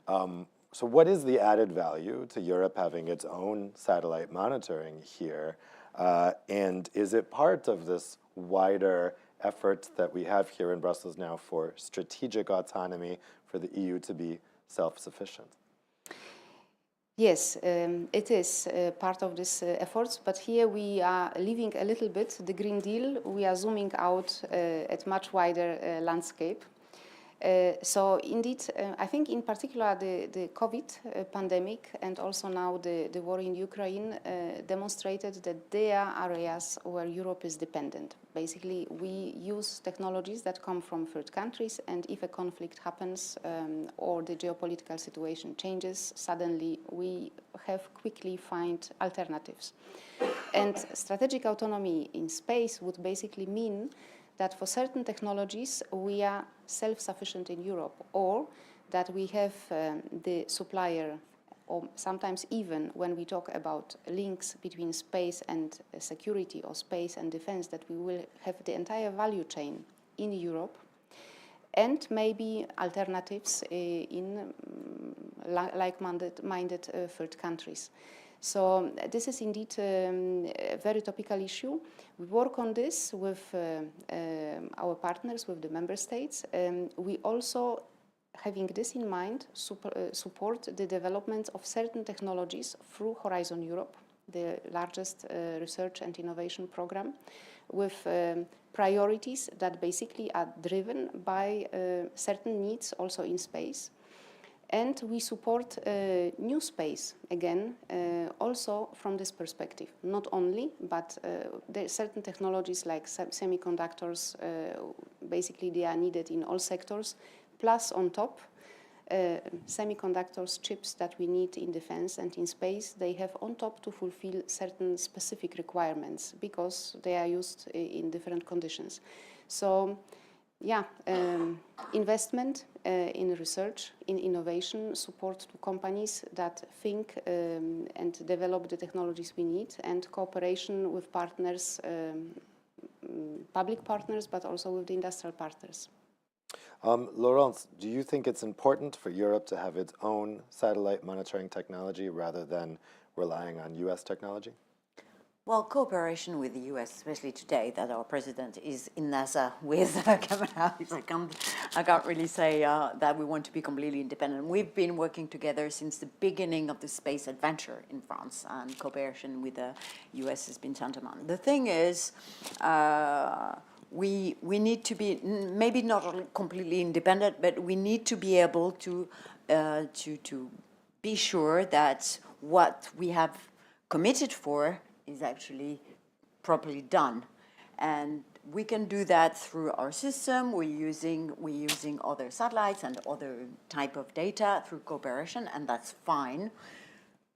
So what is the added value to Europe having its own satellite monitoring here? And is it part of this wider effort that we have here in Brussels now for strategic autonomy for the EU to be self-sufficient? Yes, it is part of this efforts, but here we are leaving a little bit the Green Deal. We are zooming out at much wider landscape. So indeed, I think in particular the COVID pandemic and also now the war in Ukraine demonstrated that there are areas where Europe is dependent. Basically, we use technologies that come from third countries, and if a conflict happens or the geopolitical situation changes, suddenly we have quickly find alternatives. And strategic autonomy in space would basically mean that for certain technologies we are self-sufficient in Europe, or that we have the supplier, or sometimes even when we talk about links between space and security or space and defense, that we will have the entire value chain in Europe, and maybe alternatives in like-minded third countries. So this is indeed a very topical issue. We work on this with our partners, with the member states. We also, having this in mind, support the development of certain technologies through Horizon Europe, the largest research and innovation program, with priorities that basically are driven by certain needs also in space. And we support new space, again, also from this perspective. Not only, but there are certain technologies like semiconductors, basically they are needed in all sectors, plus on top, semiconductors, chips that we need in defense and in space, they have on top to fulfill certain specific requirements because they are used in different conditions. So, yeah, investment in research, in innovation, support to companies that think and develop the technologies we need, and cooperation with partners, public partners, but also with the industrial partners. Laurence, do you think it's important for Europe to have its own satellite monitoring technology rather than relying on US technology? Well, cooperation with the US, especially today that our president is in NASA with coming out, I can't really say that we want to be completely independent. We've been working together since the beginning of the space adventure in France, and cooperation with the US has been tantamount. The thing is, we need to be maybe not completely independent, but we need to be able to be sure that what we have committed for is actually properly done, and we can do that through our system. We're using other satellites and other type of data through cooperation, and that's fine.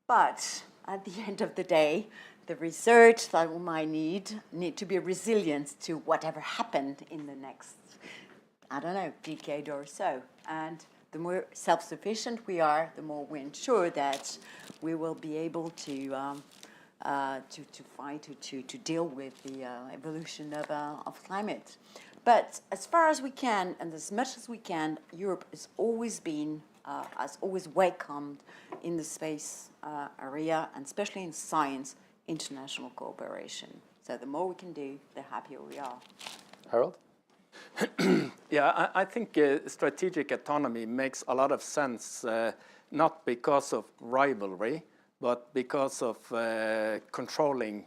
But at the end of the day, the research that we might need to be resilient to whatever happened in the next, I don't know, decade or so. And the more self-sufficient we are, the more we ensure that we will be able to deal with the evolution of climate. But as far as we can, and as much as we can, Europe has always welcomed in the space area, and especially in science, international cooperation. So the more we can do, the happier we are. Harold? Yeah, I think strategic autonomy makes a lot of sense, not because of rivalry, but because of controlling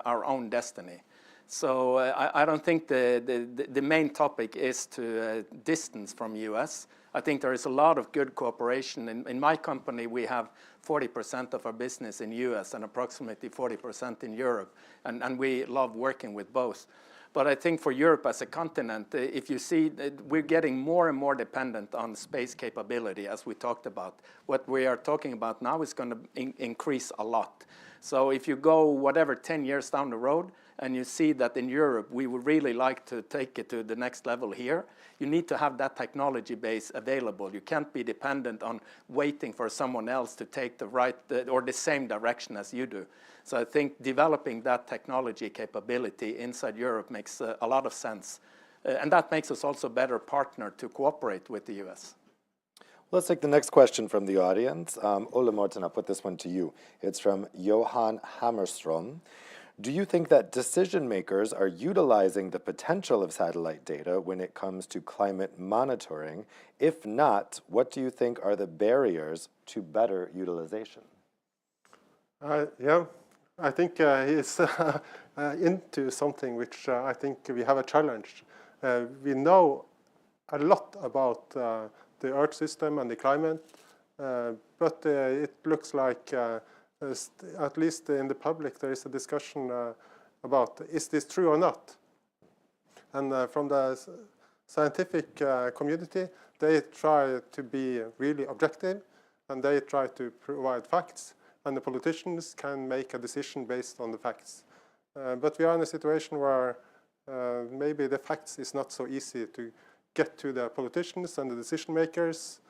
our own destiny. So I don't think the main topic is to distance from US. I think there is a lot of good cooperation. In my company, we have 40% of our business in US and approximately 40% in Europe, and we love working with both. But I think for Europe as a continent, if you see, we're getting more and more dependent on space capability, as we talked about. What we are talking about now is going to increase a lot. So if you go, 10 years down the road, and you see that in Europe, we would really like to take it to the next level here, you need to have that technology base available. You can't be dependent on waiting for someone else to take the right or the same direction as you do. So I think developing that technology capability inside Europe makes a lot of sense. And that makes us also a better partner to cooperate with the US. Let's take the next question from the audience. Ole Morten, I'll put this one to you. It's from Johan Hammerstrom. Do you think that decision makers are utilizing the potential of satellite data when it comes to climate monitoring? If not, what do you think are the barriers to better utilization? Yeah, I think he's into something which I think we have a challenge. We know a lot about the Earth system and the climate, but it looks like at least in the public, there is a discussion about, is this true or not? And from the scientific community, they try to be really objective, and they try to provide facts, and the politicians can make a decision based on the facts. But we are in a situation where maybe the facts is not so easy to get to the politicians and the decision makers.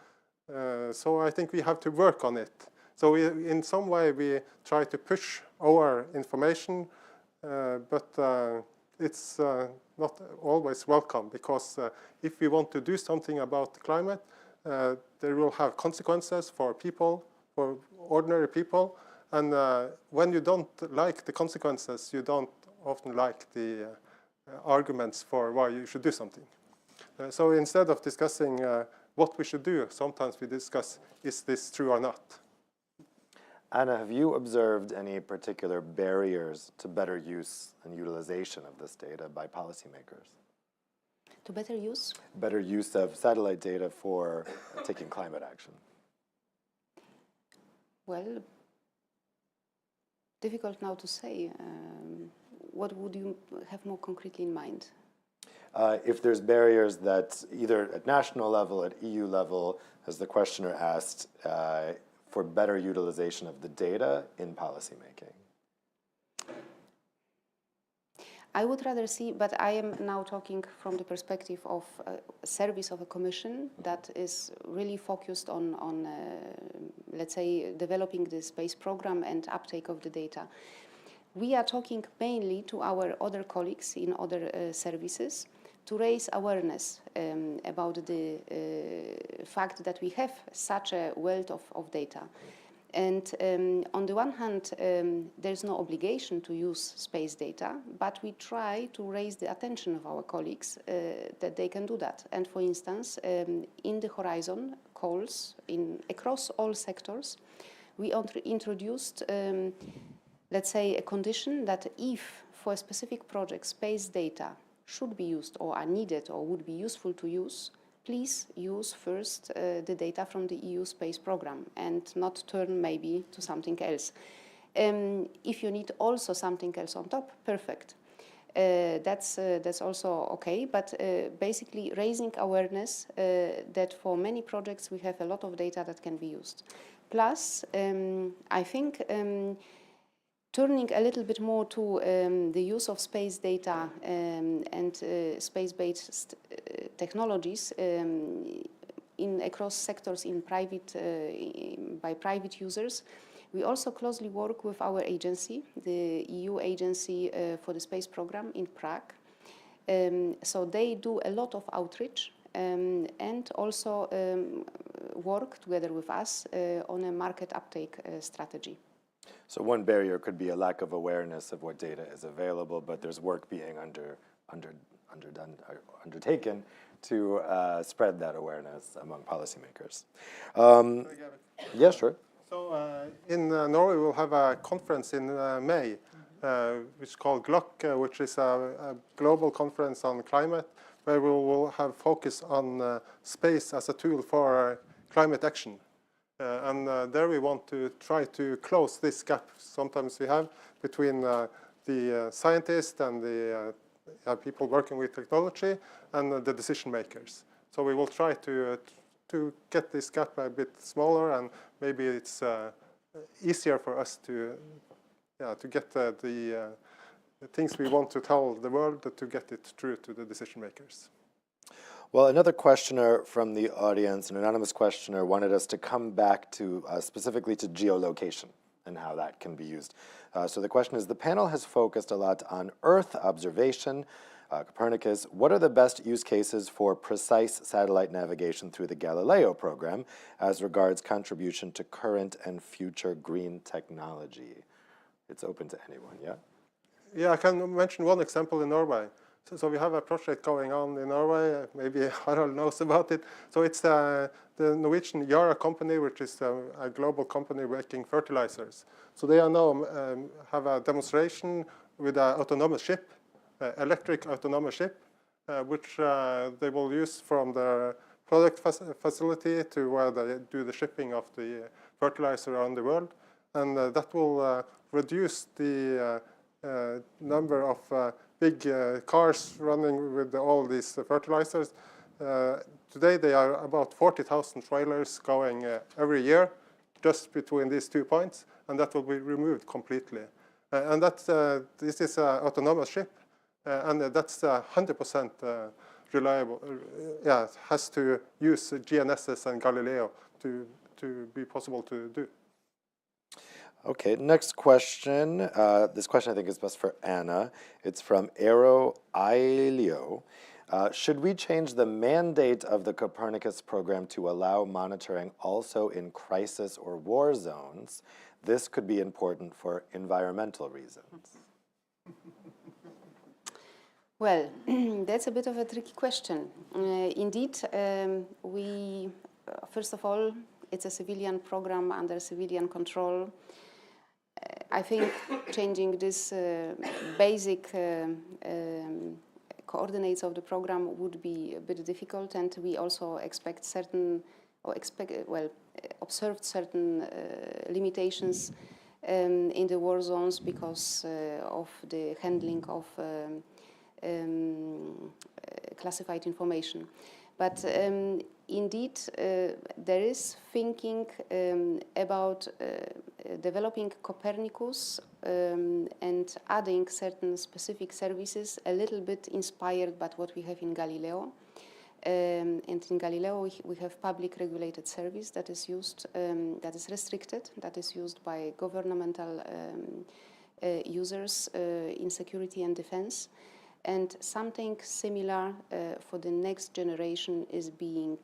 So I think we have to work on it. So in some way, we try to push our information, but it's not always welcome, because if we want to do something about the climate, there will have consequences for people, for ordinary people, And when you don't like the consequences, you don't often like the arguments for why you should do something. So instead of discussing what we should do, sometimes we discuss, is this true or not? Anna, have you observed any particular barriers to better use and utilization of this data by policymakers? To better use? Better use of satellite data for taking climate action? Well, difficult now to say. What would you have more concretely in mind? If there's barriers that either at national level, at EU level, as the questioner asked, for better utilization of the data in policymaking? I would rather see, but I am now talking from the perspective of a service of a commission that is really focused on let's say, developing the space program and uptake of the data. We are talking mainly to our other colleagues in other services to raise awareness about the fact that we have such a wealth of data. And on the one hand, there's no obligation to use space data, but we try to raise the attention of our colleagues that they can do that. And for instance, in the Horizon calls across all sectors, we introduced, let's say, a condition that if for a specific project space data should be used or are needed or would be useful to use, please use first the data from the EU space program and not turn maybe to something else. If you need also something else on top, perfect. That's also okay, but basically raising awareness that for many projects we have a lot of data that can be used. Plus, I think turning a little bit more to the use of space data and space-based technologies across sectors in by private users. We also closely work with our agency, the EU Agency for the Space Program in Prague. So they do a lot of outreach and also work together with us on a market uptake strategy. So one barrier could be a lack of awareness of what data is available, but there's work being undertaken to spread that awareness among policymakers. Yeah, sure. So in Norway, we'll have a conference in May, which is called GLOC, which is a global conference on climate, where we will have focus on space as a tool for climate action. And there we want to try to close this gap sometimes we have between the scientists and the people working with technology and the decision makers. So we will try to get this gap a bit smaller, and maybe it's easier for us to get the things we want to tell the world, to get it through to the decision makers. Well, another questioner from the audience, an anonymous questioner, wanted us to come back to specifically to geolocation and how that can be used. So the question is, the panel has focused a lot on Earth observation, Copernicus. What are the best use cases for precise satellite navigation through the Galileo program as regards contribution to current and future green technology? It's open to anyone, yeah? Yeah, I can mention one example in Norway. So we have a project going on in Norway, maybe Harald knows about it. So it's the Norwegian Yara company, which is a global company making fertilizers. So they are now have a demonstration with an autonomous ship, electric autonomous ship, which they will use from the product facility to where they do the shipping of the fertilizer around the world. And that will reduce the number of big cars running with all these fertilizers. Today they are about 40,000 trailers going every year just between these 2 points, and that will be removed completely. And this is an autonomous ship, and that's 100% reliable. Yeah, it has to use GNSS and Galileo to be possible to do. Okay, next question. This question I think is best for Anna. It's from Aero Ailio. Should we change the mandate of the Copernicus program to allow monitoring also in crisis or war zones? This could be important for environmental reasons. Well, that's a bit of a tricky question. Indeed, first of all, it's a civilian program under civilian control. I think changing this basic coordinates of the program would be a bit difficult, and we also expect certain, observed certain limitations in the war zones because of the handling of classified information. But indeed, there is thinking about developing Copernicus and adding certain specific services, a little bit inspired by what we have in Galileo. And in Galileo, we have public regulated service that is used, that is restricted, that is used by governmental users in security and defense. And something similar for the next generation is being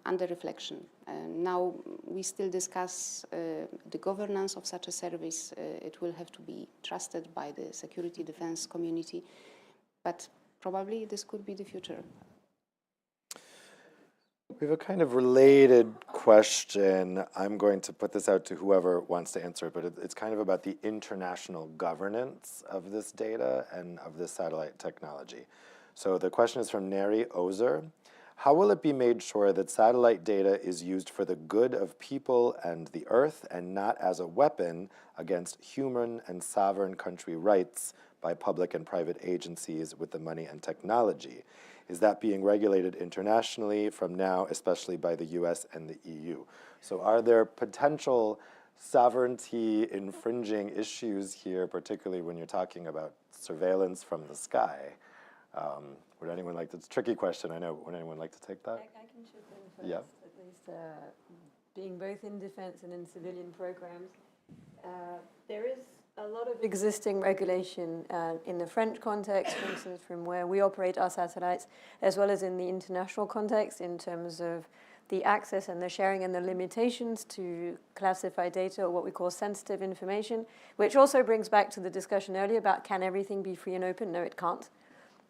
under reflection. Now we still discuss the governance of such a service. It will have to be trusted by the security defense community, but probably this could be the future. We have a kind of related question. I'm going to put this out to whoever wants to answer it, but it's kind of about the international governance of this data and of this satellite technology. So the question is from Neri Ozer. How will it be made sure that satellite data is used for the good of people and the Earth and not as a weapon against human and sovereign country rights by public and private agencies with the money and technology? Is that being regulated internationally from now, especially by the US and the EU? So are there potential sovereignty infringing issues here, particularly when you're talking about surveillance from the sky? Would anyone like to, it's a tricky question, I know, would anyone like to take that? I can chip in first, Yeah. at least being both in defense and in civilian programs. There is a lot of existing regulation in the French context, for instance, from where we operate our satellites, as well as in the international context in terms of the access and the sharing and the limitations to classified data, or what we call sensitive information, which also brings back to the discussion earlier about can everything be free and open? No, it can't,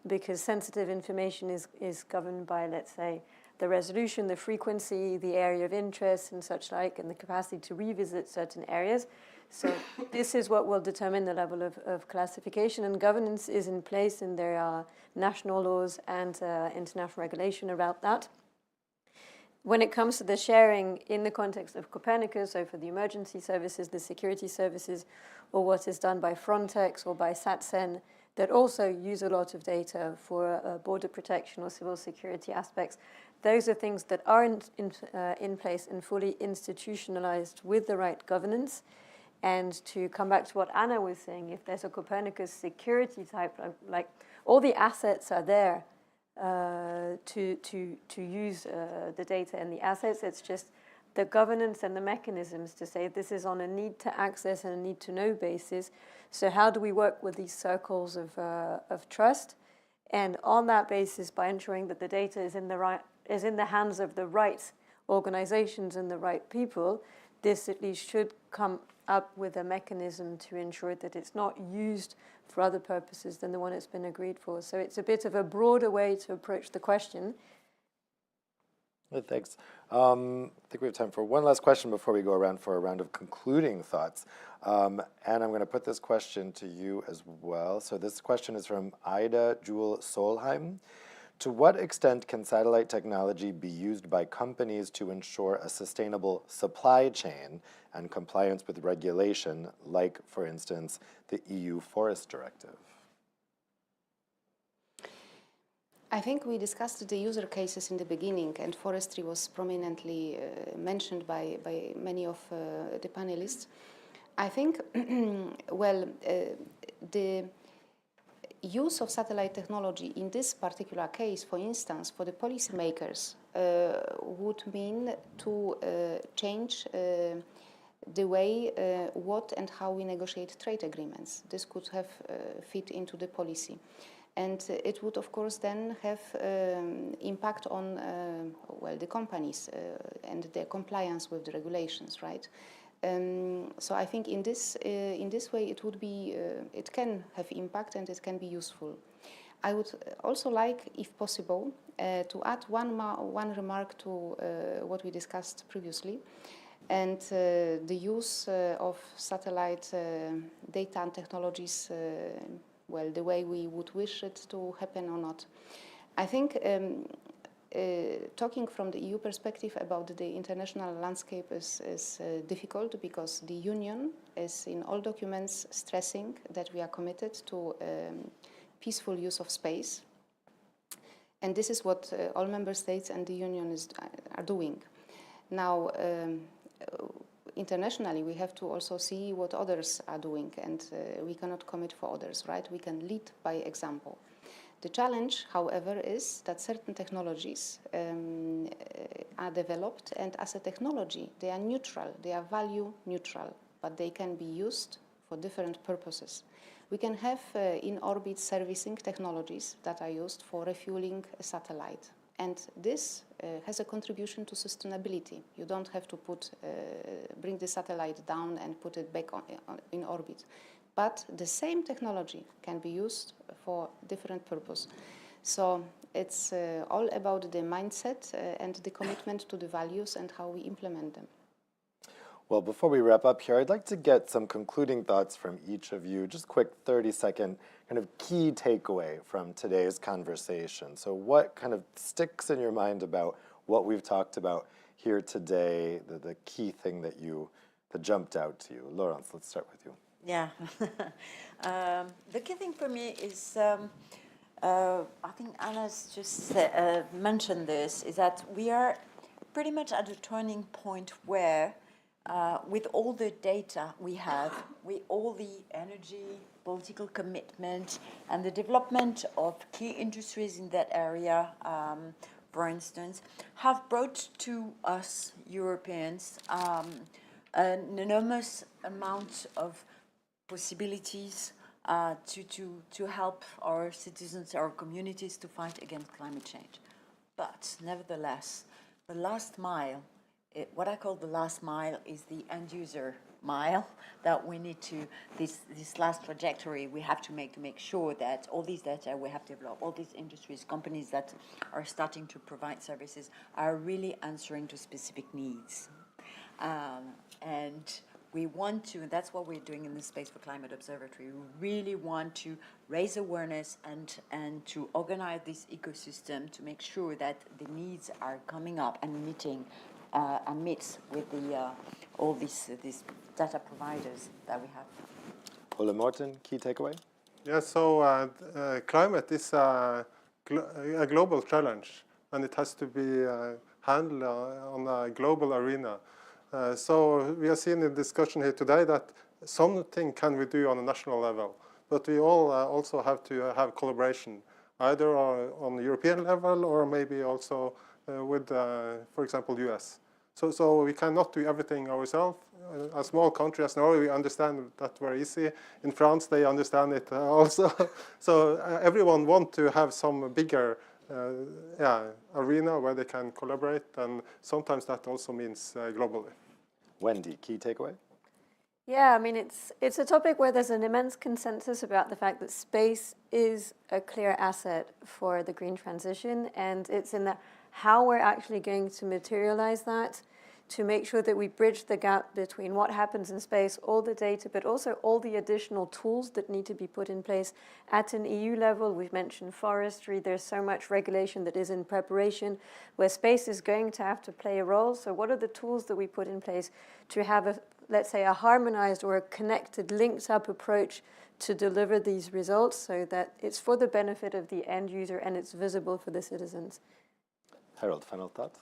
because sensitive information is governed by, let's say, the resolution, the frequency, the area of interest and such like, and the capacity to revisit certain areas. So this is what will determine the level of classification, and governance is in place, and there are national laws and international regulation about that. When it comes to the sharing in the context of Copernicus, so for the emergency services, the security services, or what is done by Frontex or by SATCEN, that also use a lot of data for border protection or civil security aspects, those are things that are in place and fully institutionalized with the right governance. And to come back to what Anna was saying, if there's a Copernicus security type, like all the assets are there to use the data and the assets, it's just the governance and the mechanisms to say this is on a need to access and a need to know basis. So how do we work with these circles of trust? And on that basis, by ensuring that the data is in the hands of the right organizations and the right people, this at least should come up with a mechanism to ensure that it's not used for other purposes than the one it's been agreed for. So it's a bit of a broader way to approach the question. Well, thanks. I think we have time for one last question before we go around for a round of concluding thoughts. And I'm going to put this question to you as well. So this question is from Ida Jewel Solheim. To what extent can satellite technology be used by companies to ensure a sustainable supply chain and compliance with regulation, like, for instance, the EU Forest Directive? I think we discussed the user cases in the beginning, and forestry was prominently mentioned by many of the panelists. I think, the use of satellite technology in this particular case, for instance, for the policymakers, would mean to change the way what and how we negotiate trade agreements. This could have fit into the policy. And it would, of course, then have impact on well, the companies and their compliance with the regulations, right? So I think in this way it would be, it can have impact and it can be useful. I would also like, if possible, to add one remark to what we discussed previously, and the use of satellite data and technologies, well, the way we would wish it to happen or not. I think talking from the EU perspective about the international landscape is difficult, because the Union is in all documents stressing that we are committed to peaceful use of space. And this is what all member states and the Union are doing. Now, internationally, we have to also see what others are doing, and we cannot commit for others, right? We can lead by example. The challenge, however, is that certain technologies are developed, and as a technology, they are neutral, they are value neutral, but they can be used for different purposes. We can have in-orbit servicing technologies that are used for refueling a satellite. And this has a contribution to sustainability. You don't have to bring the satellite down and put it back in orbit. But the same technology can be used for different purpose. So it's all about the mindset and the commitment to the values and how we implement them. Well, before we wrap up here, I'd like to get some concluding thoughts from each of you. Just quick 30-second kind of key takeaway from today's conversation. So what kind of sticks in your mind about what we've talked about here today, the key thing that jumped out to you? Laurence, let's start with you. Yeah. The key thing for me is, I think Anna's just mentioned this, is that we are pretty much at a turning point where with all the data we have, with all the energy, political commitment, and the development of key industries in that area, for instance, have brought to us Europeans an enormous amount of possibilities to help our citizens, our communities, to fight against climate change. But nevertheless, the last mile, what I call the last mile, is the end user mile that we need to, this last trajectory we have to make sure that all these data we have developed, all these industries, companies that are starting to provide services are really answering to specific needs. And we want to, and that's what we're doing in the Space for Climate Observatory, we really want to raise awareness and to organize this ecosystem to make sure that the needs are coming up and meeting and meets with all these data providers that we have. Ole Morten, key takeaway? Yeah, so climate is a global challenge, and it has to be handled on a global arena. So we have seen in discussion here today that something can we do on a national level, but we all also have to have collaboration, either on the European level or maybe also with, for example, US. So we cannot do everything ourselves. A small country as Norway, we understand that very easy. In France, they understand it also. So everyone wants to have some bigger arena where they can collaborate, and sometimes that also means globally. Wendy, key takeaway? Yeah, I mean, it's a topic where there's an immense consensus about the fact that space is a clear asset for the green transition, and it's in how we're actually going to materialize that to make sure that we bridge the gap between what happens in space, all the data, but also all the additional tools that need to be put in place at an EU level. We've mentioned forestry. There's so much regulation that is in preparation where space is going to have to play a role. So what are the tools that we put in place to have let's say, a harmonized or a connected, linked-up approach to deliver these results so that it's for the benefit of the end user and it's visible for the citizens? Harold, final thoughts?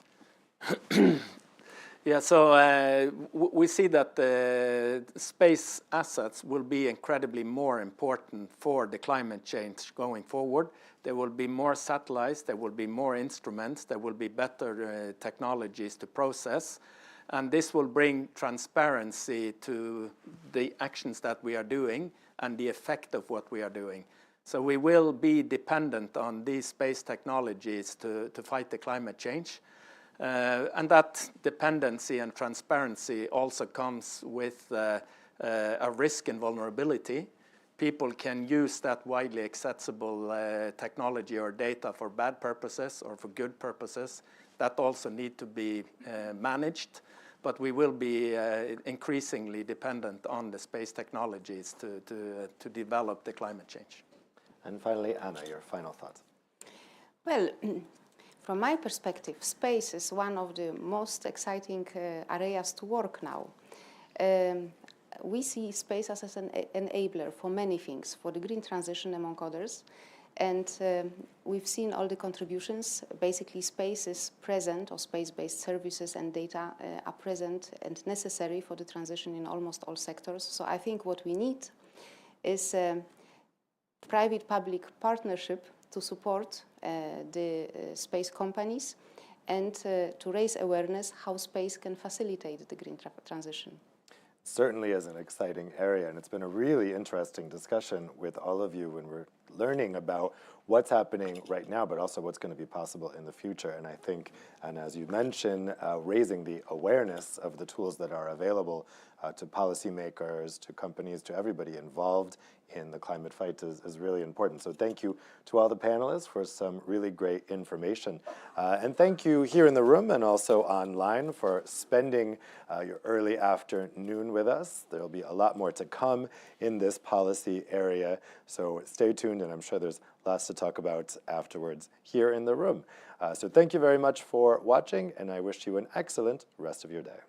Yeah, so we see that space assets will be incredibly more important for the climate change going forward. There will be more satellites, there will be more instruments, there will be better technologies to process, and this will bring transparency to the actions that we are doing and the effect of what we are doing. So we will be dependent on these space technologies to fight the climate change. And that dependency and transparency also comes with a risk and vulnerability. People can use that widely accessible technology or data for bad purposes or for good purposes. That also need to be managed. But we will be increasingly dependent on the space technologies to develop the climate change. And finally, Anna, your final thoughts. Well, from my perspective, space is one of the most exciting areas to work now. We see space as an enabler for many things, for the green transition, among others. And we've seen all the contributions. Basically, space is present, or space-based services and data are present and necessary for the transition in almost all sectors. So I think what we need is private-public partnership to support the space companies and to raise awareness how space can facilitate the green transition. Certainly is an exciting area, and it's been a really interesting discussion with all of you when we're learning about what's happening right now, but also what's going to be possible in the future. And I think, and as you mentioned, raising the awareness of the tools that are available to policymakers, to companies, to everybody involved in the climate fight is really important. So thank you to all the panelists for some really great information. And thank you here in the room and also online for spending your early afternoon with us. There'll be a lot more to come in this policy area. So stay tuned, and I'm sure there's lots to talk about afterwards here in the room. So thank you very much for watching, and I wish you an excellent rest of your day.